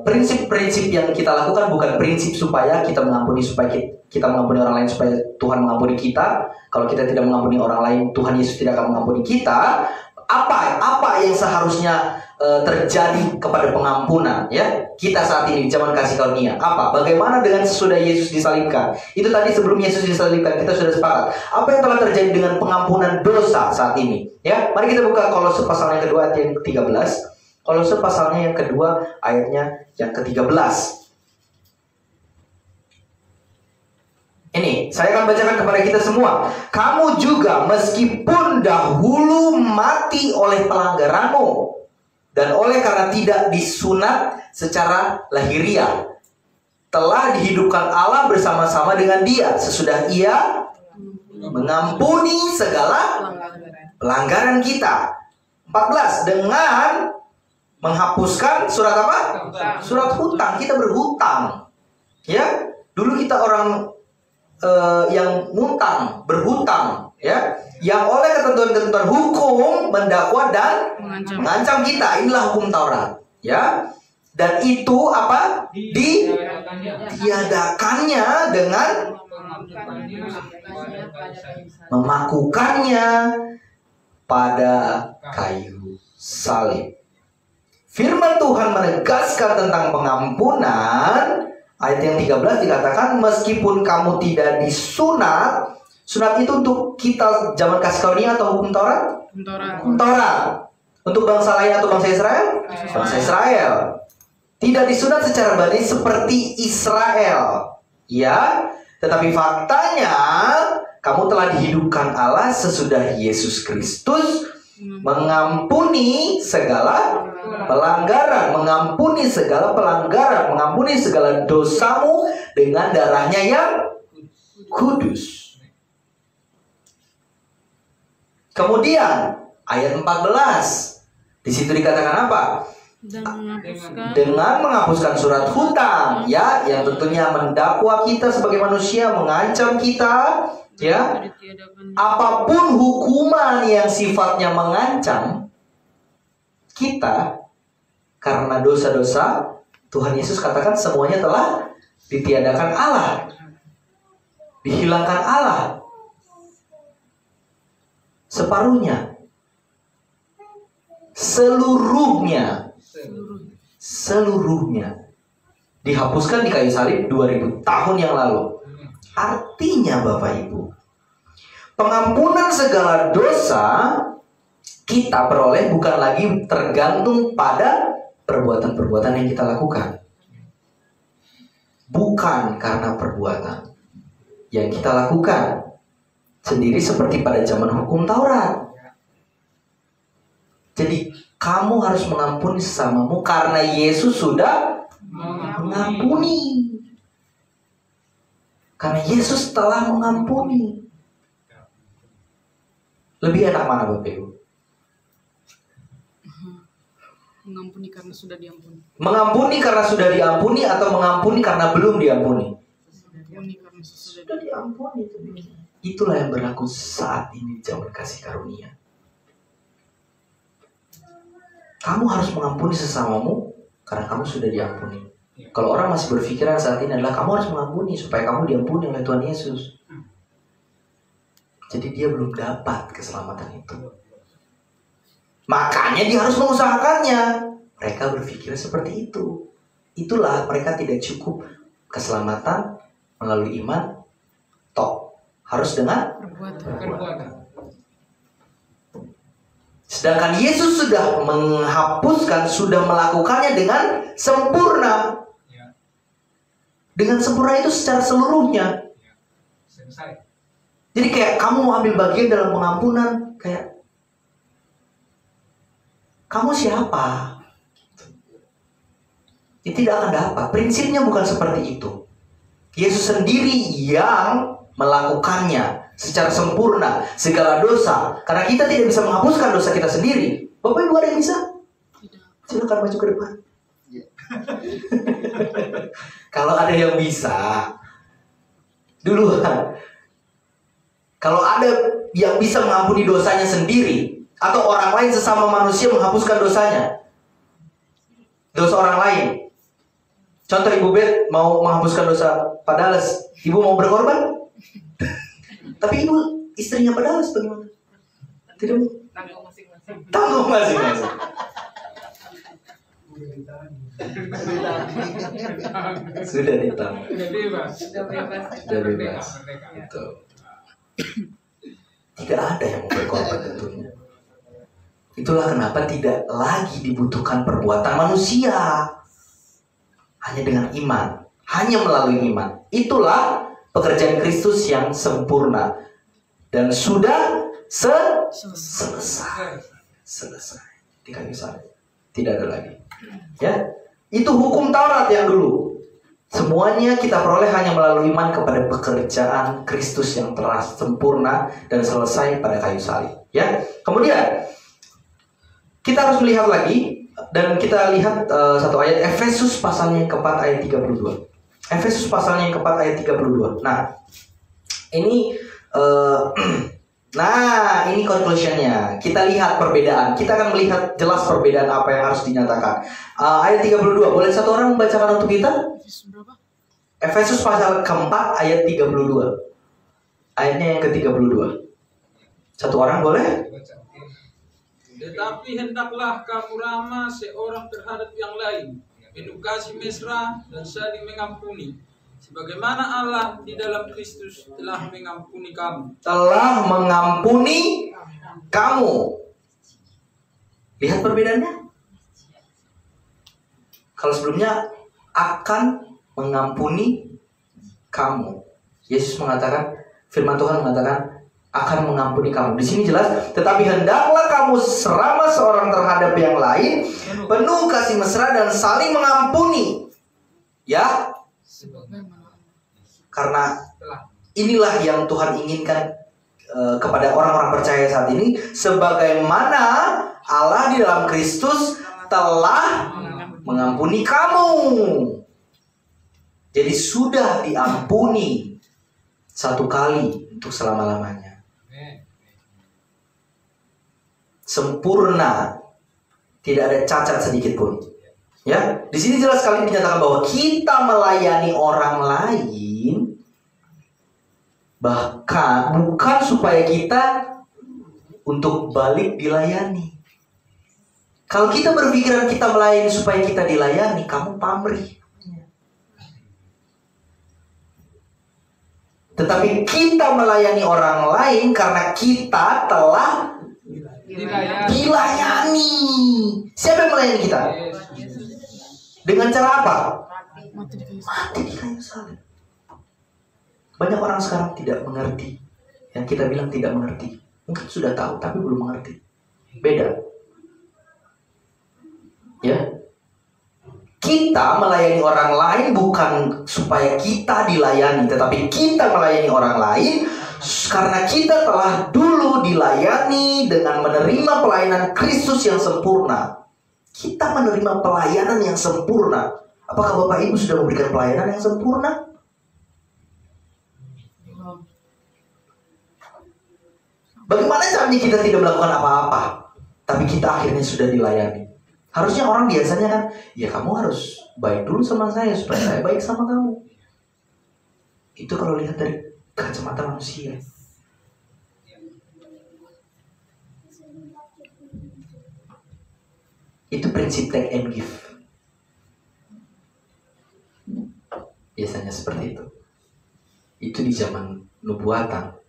prinsip-prinsip yang kita lakukan bukan prinsip supaya kita mengampuni, supaya kita mengampuni orang lain, supaya Tuhan mengampuni kita. Kalau kita tidak mengampuni orang lain, Tuhan Yesus tidak akan mengampuni kita. Apa yang seharusnya terjadi kepada pengampunan, ya, kita saat ini zaman kasih karunia? Apa? Bagaimana dengan sesudah Yesus disalibkan? Itu tadi sebelum Yesus disalibkan kita sudah sepakat. Apa yang telah terjadi dengan pengampunan dosa saat ini? Ya, mari kita buka Kolose pasal yang kedua ayat yang ke-13. Kolose pasalnya yang kedua ayatnya yang ke-13. Ini, saya akan bacakan kepada kita semua. Kamu juga meskipun dahulu mati oleh pelanggaranmu dan oleh karena tidak disunat secara lahiriah, telah dihidupkan Allah bersama-sama dengan Dia sesudah Ia mengampuni segala pelanggaran kita. 14, dengan menghapuskan surat apa? Surat hutang. Kita berhutang. Ya, dulu kita orang yang ngutang, berhutang, ya, yang oleh ketentuan-ketentuan hukum mendakwa dan mengancam kita. Inilah hukum Taurat, ya. Dan itu apa? Ditiadakannya dengan memakukannya pada kayu salib. Firman Tuhan menegaskan tentang pengampunan. Ayat yang 13 dikatakan, meskipun kamu tidak disunat. Sunat itu untuk kita zaman kasih karunia atau hukum Taurat? Hukum Taurat. Untuk bangsa lain atau bangsa Israel? Bangsa Israel. Tidak disunat secara badani seperti Israel. Ya, tetapi faktanya kamu telah dihidupkan Allah sesudah Yesus Kristus mengampuni segala pelanggaran, mengampuni segala pelanggaran, mengampuni segala dosamu dengan darahnya yang kudus. Kemudian ayat 14 di situ dikatakan apa? Dengan menghapuskan surat hutang, ya, yang tentunya mendakwa kita sebagai manusia, mengancam kita, ya. Apapun hukuman yang sifatnya mengancam kita karena dosa-dosa, Tuhan Yesus katakan semuanya telah ditiadakan Allah, dihilangkan Allah separuhnya, seluruhnya dihapuskan di kayu salib 2000 tahun yang lalu. Artinya Bapak Ibu, pengampunan segala dosa kita peroleh bukan lagi tergantung pada perbuatan-perbuatan yang kita lakukan. Bukan karena perbuatan yang kita lakukan sendiri seperti pada zaman hukum Taurat. Jadi kamu harus mengampuni sesamamu karena Yesus sudah mengampuni. Karena Yesus telah mengampuni. Lebih enak mana Bapak Ibu? Mengampuni karena sudah diampuni. Mengampuni karena sudah diampuni atau mengampuni karena belum diampuni? Mengampuni karena sudah diampuni. Itulah yang berlaku saat ini zaman kasih karunia. Kamu harus mengampuni sesamamu karena kamu sudah diampuni. Kalau orang masih berpikiran saat ini adalah kamu harus mengampuni supaya kamu diampuni oleh Tuhan Yesus, jadi dia belum dapat keselamatan itu. Makanya dia harus mengusahakannya. Mereka berpikir seperti itu. Itulah mereka tidak cukup keselamatan melalui iman, toh harus dengan perbuatan. Sedangkan Yesus sudah menghapuskan, sudah melakukannya dengan sempurna. Dengan sempurna itu secara seluruhnya. Jadi kayak kamu mau ambil bagian dalam pengampunan, kayak kamu siapa? Ya, tidak akan dapat. Prinsipnya bukan seperti itu. Yesus sendiri yang melakukannya secara sempurna, segala dosa. Karena kita tidak bisa menghapuskan dosa kita sendiri. Bapak Ibu ada yang bisa? Silakan maju ke depan. Kalau ada yang bisa, duluan. Kalau ada yang bisa mengampuni dosanya sendiri, atau orang lain sesama manusia menghapuskan dosanya, dosa orang lain. Contoh Ibu Bet mau menghapuskan dosa Pak Dales, Ibu mau berkorban? Tapi Ibu istrinya Pak Dales bagaimana? Tidak mau. Tanggung masing-masing. Sudah ditanggung. Sudah bebas. Itu. Tidak ada yang mau berkorban tentunya. Itulah kenapa tidak lagi dibutuhkan perbuatan manusia. Hanya dengan iman. Hanya melalui iman. Itulah pekerjaan Kristus yang sempurna. Dan sudah selesai. Selesai. Di kayu salib. Tidak ada lagi. Ya, itu hukum Taurat yang dulu. Semuanya kita peroleh hanya melalui iman kepada pekerjaan Kristus yang telah sempurna dan selesai pada kayu salib. Ya, kemudian kita harus melihat lagi, dan kita lihat satu ayat Efesus pasalnya yang keempat ayat 32. Efesus pasalnya yang keempat ayat 32. Nah, ini ini conclusionnya. Kita lihat perbedaan. Kita akan melihat jelas perbedaan apa yang harus dinyatakan. Ayat 32. Boleh satu orang membacakan untuk kita? Efesus pasal keempat ayat 32. Ayatnya yang ke-32. Satu orang boleh? Tetapi hendaklah kamu ramah seorang terhadap yang lain, penuh kasih mesra dan saling mengampuni, sebagaimana Allah di dalam Kristus telah mengampuni kamu. Telah mengampuni kamu. Lihat perbedaannya. Kalau sebelumnya akan mengampuni kamu, Yesus mengatakan, firman Tuhan mengatakan akan mengampuni kamu. Di sini jelas, tetapi hendaklah kamu seramah seorang terhadap yang lain, penuh kasih mesra dan saling mengampuni. Ya, karena inilah yang Tuhan inginkan kepada orang-orang percaya saat ini, sebagaimana Allah di dalam Kristus telah mengampuni kamu. Jadi sudah diampuni satu kali untuk selama-lamanya. Sempurna, tidak ada cacat sedikit pun. Ya, di sini jelas sekali dinyatakan bahwa kita melayani orang lain, bahkan bukan supaya kita untuk balik dilayani. Kalau kita berpikiran kita melayani supaya kita dilayani, kamu pamrih. Tetapi kita melayani orang lain karena kita telah dilayani. Siapa yang melayani kita? Dengan cara apa? Mati di kayu salib. Banyak orang sekarang tidak mengerti. Yang kita bilang tidak mengerti, mungkin sudah tahu tapi belum mengerti. Beda. Ya, kita melayani orang lain bukan supaya kita dilayani, tetapi kita melayani orang lain karena kita telah dulu dilayani dengan menerima pelayanan Kristus yang sempurna. Kita menerima pelayanan yang sempurna. Apakah Bapak Ibu sudah memberikan pelayanan yang sempurna? Bagaimana caranya kita tidak melakukan apa-apa, tapi kita akhirnya sudah dilayani? Harusnya orang biasanya kan, ya kamu harus baik dulu sama saya supaya saya baik sama kamu. Itu kalau lihat dari kacamata manusia. Itu prinsip take and give. Biasanya seperti itu. Itu di zaman nubuatan.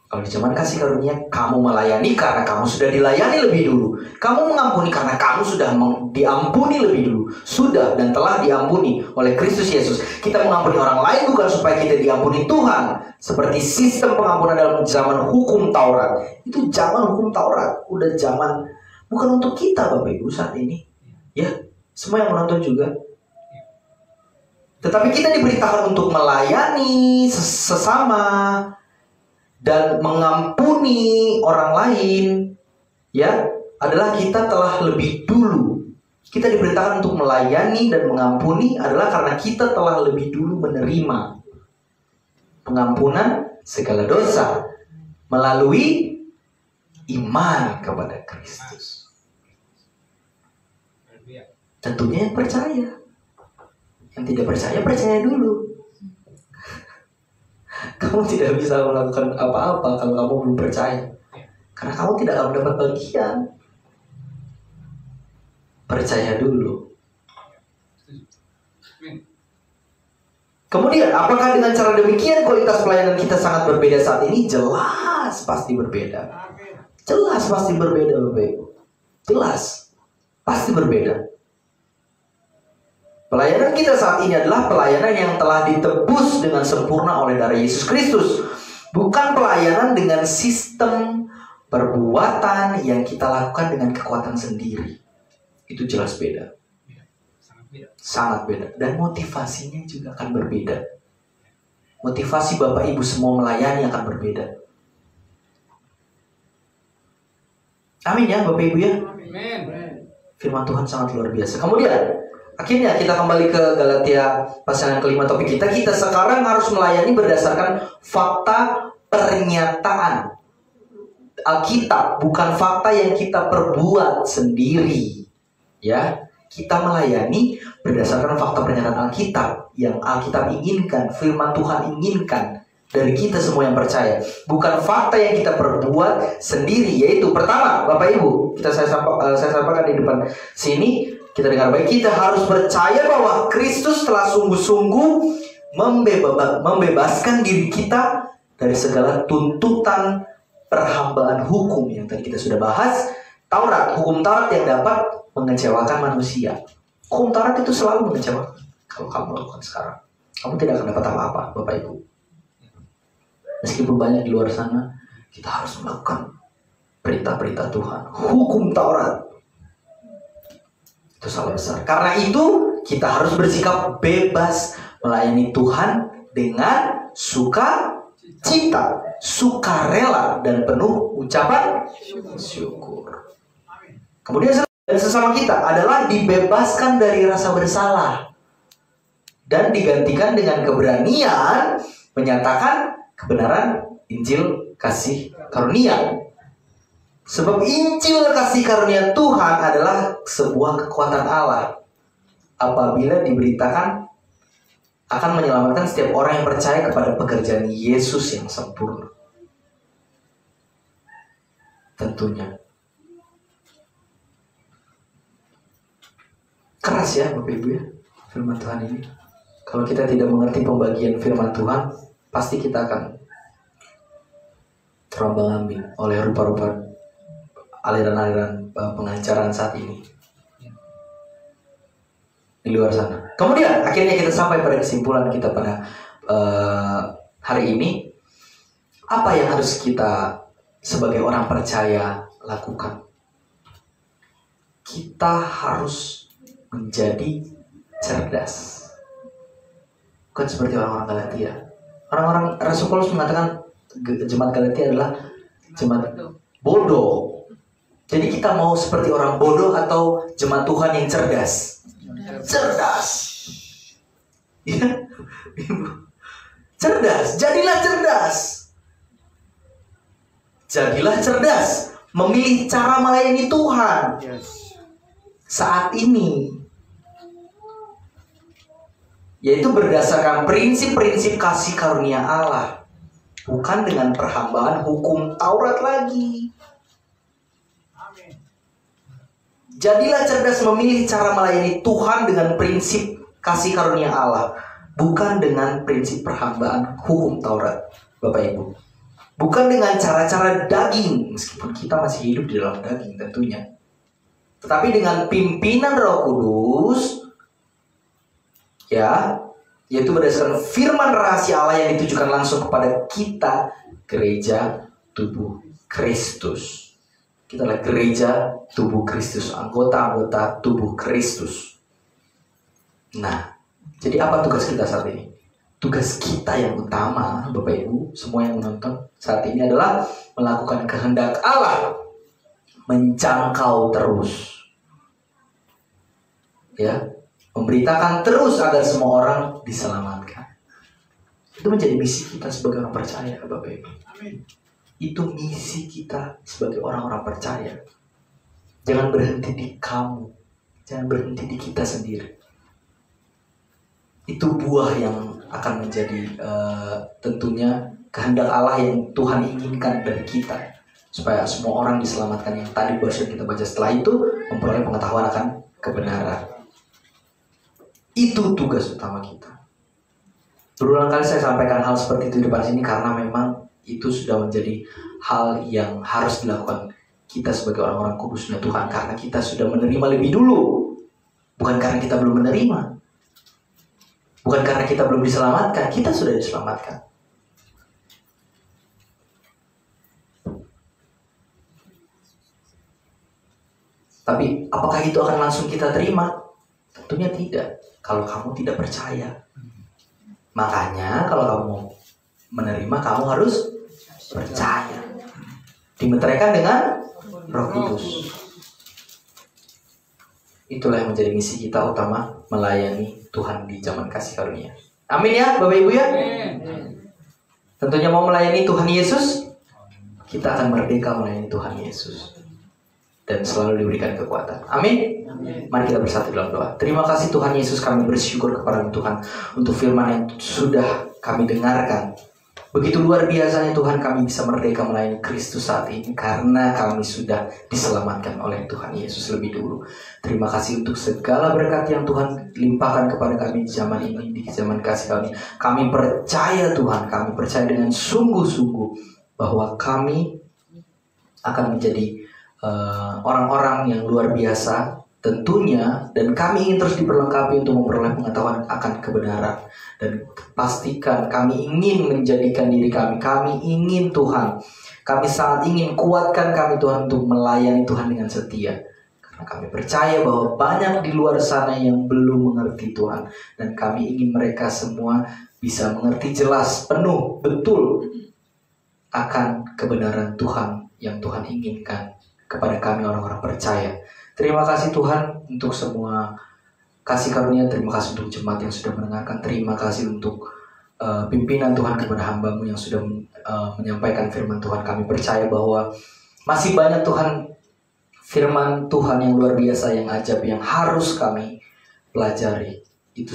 Kalau di zaman kasih karunia, kamu melayani karena kamu sudah dilayani lebih dulu. Kamu mengampuni karena kamu sudah diampuni lebih dulu. Sudah dan telah diampuni oleh Kristus Yesus. Kita mengampuni orang lain bukan supaya kita diampuni Tuhan. Seperti sistem pengampunan dalam zaman hukum Taurat. Itu zaman hukum Taurat. Udah zaman, bukan untuk kita Bapak Ibu saat ini. Ya, semua yang menonton juga. Tetapi kita diberitakan untuk melayani sesama dan mengampuni orang lain, ya, adalah kita telah lebih dulu. Kita diberitakan untuk melayani dan mengampuni adalah karena kita telah lebih dulu menerima pengampunan segala dosa melalui iman kepada Kristus. Tentunya yang percaya. Yang tidak percaya, percaya dulu. Kamu tidak bisa melakukan apa-apa kalau kamu belum percaya. Karena kamu tidak akan mendapat bagian. Percaya dulu. Kemudian, apakah dengan cara demikian kualitas pelayanan kita sangat berbeda saat ini? Jelas pasti berbeda. Jelas pasti berbeda, Bapak Ibu. Jelas pasti berbeda. Pelayanan kita saat ini adalah pelayanan yang telah ditebus dengan sempurna oleh darah Yesus Kristus. Bukan pelayanan dengan sistem perbuatan yang kita lakukan dengan kekuatan sendiri. Itu jelas beda. Sangat beda. Dan motivasinya juga akan berbeda. Motivasi Bapak Ibu semua melayani akan berbeda. Amin ya Bapak Ibu ya. Amin. Firman Tuhan sangat luar biasa. Kemudian akhirnya kita kembali ke Galatia pasal yang kelima. Topik kita sekarang harus melayani berdasarkan fakta pernyataan Alkitab, bukan fakta yang kita perbuat sendiri. Ya, kita melayani berdasarkan fakta pernyataan Alkitab yang Alkitab inginkan, firman Tuhan inginkan dari kita semua yang percaya, bukan fakta yang kita perbuat sendiri. Yaitu pertama, Bapak Ibu, saya sampaikan di depan sini, kita dengar baik, kita harus percaya bahwa Kristus telah sungguh-sungguh membebaskan diri kita dari segala tuntutan perhambaan hukum yang tadi kita sudah bahas. Taurat, hukum Taurat yang dapat mengecewakan manusia. Hukum Taurat itu selalu mengecewakan. Kalau kamu lakukan sekarang, kamu tidak akan dapat apa-apa, Bapak Ibu. Meskipun banyak di luar sana, kita harus melakukan perintah-perintah Tuhan. Hukum Taurat itu salah besar. Karena itu kita harus bersikap bebas melayani Tuhan dengan sukacita, sukarela, dan penuh ucapan syukur. Kemudian sesama kita adalah dibebaskan dari rasa bersalah dan digantikan dengan keberanian menyatakan kebenaran Injil kasih karunia. Sebab Injil kasih karunia Tuhan adalah sebuah kekuatan Allah. Apabila diberitakan, akan menyelamatkan setiap orang yang percaya kepada pekerjaan Yesus yang sempurna. Tentunya keras ya Bapak Ibu ya, firman Tuhan ini. Kalau kita tidak mengerti pembagian firman Tuhan, pasti kita akan terombang-ambing oleh rupa-rupa aliran-aliran pengajaran saat ini di luar sana. Kemudian akhirnya kita sampai pada kesimpulan kita pada hari ini. Apa yang harus kita sebagai orang percaya lakukan? Kita harus menjadi cerdas, bukan seperti orang-orang Galatia. Orang-orang Rasul Paulus mengatakan jemaat Galatia adalah jemaat bodoh. Jadi kita mau seperti orang bodoh atau jemaat Tuhan yang cerdas? Cerdas. Ya. Cerdas. Jadilah cerdas. Jadilah cerdas. Memilih cara melayani Tuhan saat ini, yaitu berdasarkan prinsip-prinsip kasih karunia Allah, bukan dengan perhambaan hukum Taurat lagi. Jadilah cerdas memilih cara melayani Tuhan dengan prinsip kasih karunia Allah, bukan dengan prinsip perhambaan hukum Taurat, Bapak Ibu. Bukan dengan cara-cara daging, meskipun kita masih hidup di dalam daging tentunya. Tetapi dengan pimpinan Roh Kudus, ya, yaitu berdasarkan firman rahasia Allah yang ditujukan langsung kepada kita, gereja tubuh Kristus. Kita adalah gereja tubuh Kristus, anggota-anggota tubuh Kristus. Nah, jadi apa tugas kita saat ini? Tugas kita yang utama, Bapak Ibu, semua yang menonton saat ini adalah melakukan kehendak Allah, menjangkau terus, ya, memberitakan terus agar semua orang diselamatkan. Itu menjadi misi kita sebagai orang percaya, Bapak Ibu. Amin. Itu misi kita sebagai orang-orang percaya. Jangan berhenti di kamu, jangan berhenti di kita sendiri. Itu buah yang akan menjadi tentunya kehendak Allah yang Tuhan inginkan dari kita, supaya semua orang diselamatkan, yang tadi baru kita baca. Setelah itu memperoleh pengetahuan akan kebenaran. Itu tugas utama kita. Berulang kali saya sampaikan hal seperti itu di depan sini karena memang itu sudah menjadi hal yang harus dilakukan kita sebagai orang-orang kudusnya Tuhan, karena kita sudah menerima lebih dulu. Bukan karena kita belum menerima, bukan karena kita belum diselamatkan, kita sudah diselamatkan. Tapi apakah itu akan langsung kita terima? Tentunya tidak, kalau kamu tidak percaya. Makanya kalau kamu menerima, kamu harus percaya. Dimeteraikan dengan Roh Kudus. Itulah yang menjadi misi kita utama, melayani Tuhan di zaman kasih karunia. Amin ya Bapak Ibu ya. Tentunya mau melayani Tuhan Yesus, kita akan merdeka melayani Tuhan Yesus dan selalu diberikan kekuatan. Amin. Mari kita bersatu dalam doa. Terima kasih Tuhan Yesus, kami bersyukur kepada Tuhan untuk firman yang sudah kami dengarkan. Begitu luar biasanya Tuhan, kami bisa merdeka melayani Kristus saat ini karena kami sudah diselamatkan oleh Tuhan Yesus lebih dulu. Terima kasih untuk segala berkat yang Tuhan limpahkan kepada kami di zaman ini, di zaman kasih kami. Kami percaya Tuhan, kami percaya dengan sungguh-sungguh bahwa kami akan menjadi orang-orang yang luar biasa tentunya, dan kami ingin terus diperlengkapi untuk memperoleh pengetahuan akan kebenaran. Dan pastikan kami ingin menjadikan diri kami ingin Tuhan, kami sangat ingin kuatkan kami Tuhan untuk melayani Tuhan dengan setia. Karena kami percaya bahwa banyak di luar sana yang belum mengerti Tuhan, dan kami ingin mereka semua bisa mengerti jelas, penuh, betul akan kebenaran Tuhan yang Tuhan inginkan kepada kami orang-orang percaya. Terima kasih Tuhan untuk semua kasih karunia, terima kasih untuk jemaat yang sudah mendengarkan, terima kasih untuk pimpinan Tuhan kepada hamba-Mu yang sudah menyampaikan firman Tuhan. Kami percaya bahwa masih banyak Tuhan firman Tuhan yang luar biasa, yang ajaib, yang harus kami pelajari. Itu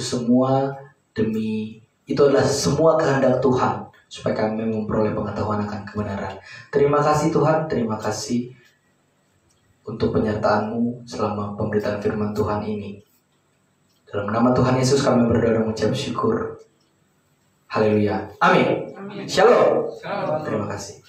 adalah semua kehendak Tuhan supaya kami memperoleh pengetahuan akan kebenaran. Terima kasih Tuhan, terima kasih untuk penyertaan-Mu selama pemberitaan firman Tuhan ini. Dalam nama Tuhan Yesus kami berdoa dan mengucap syukur. Haleluya. Amin. Shalom. Terima kasih.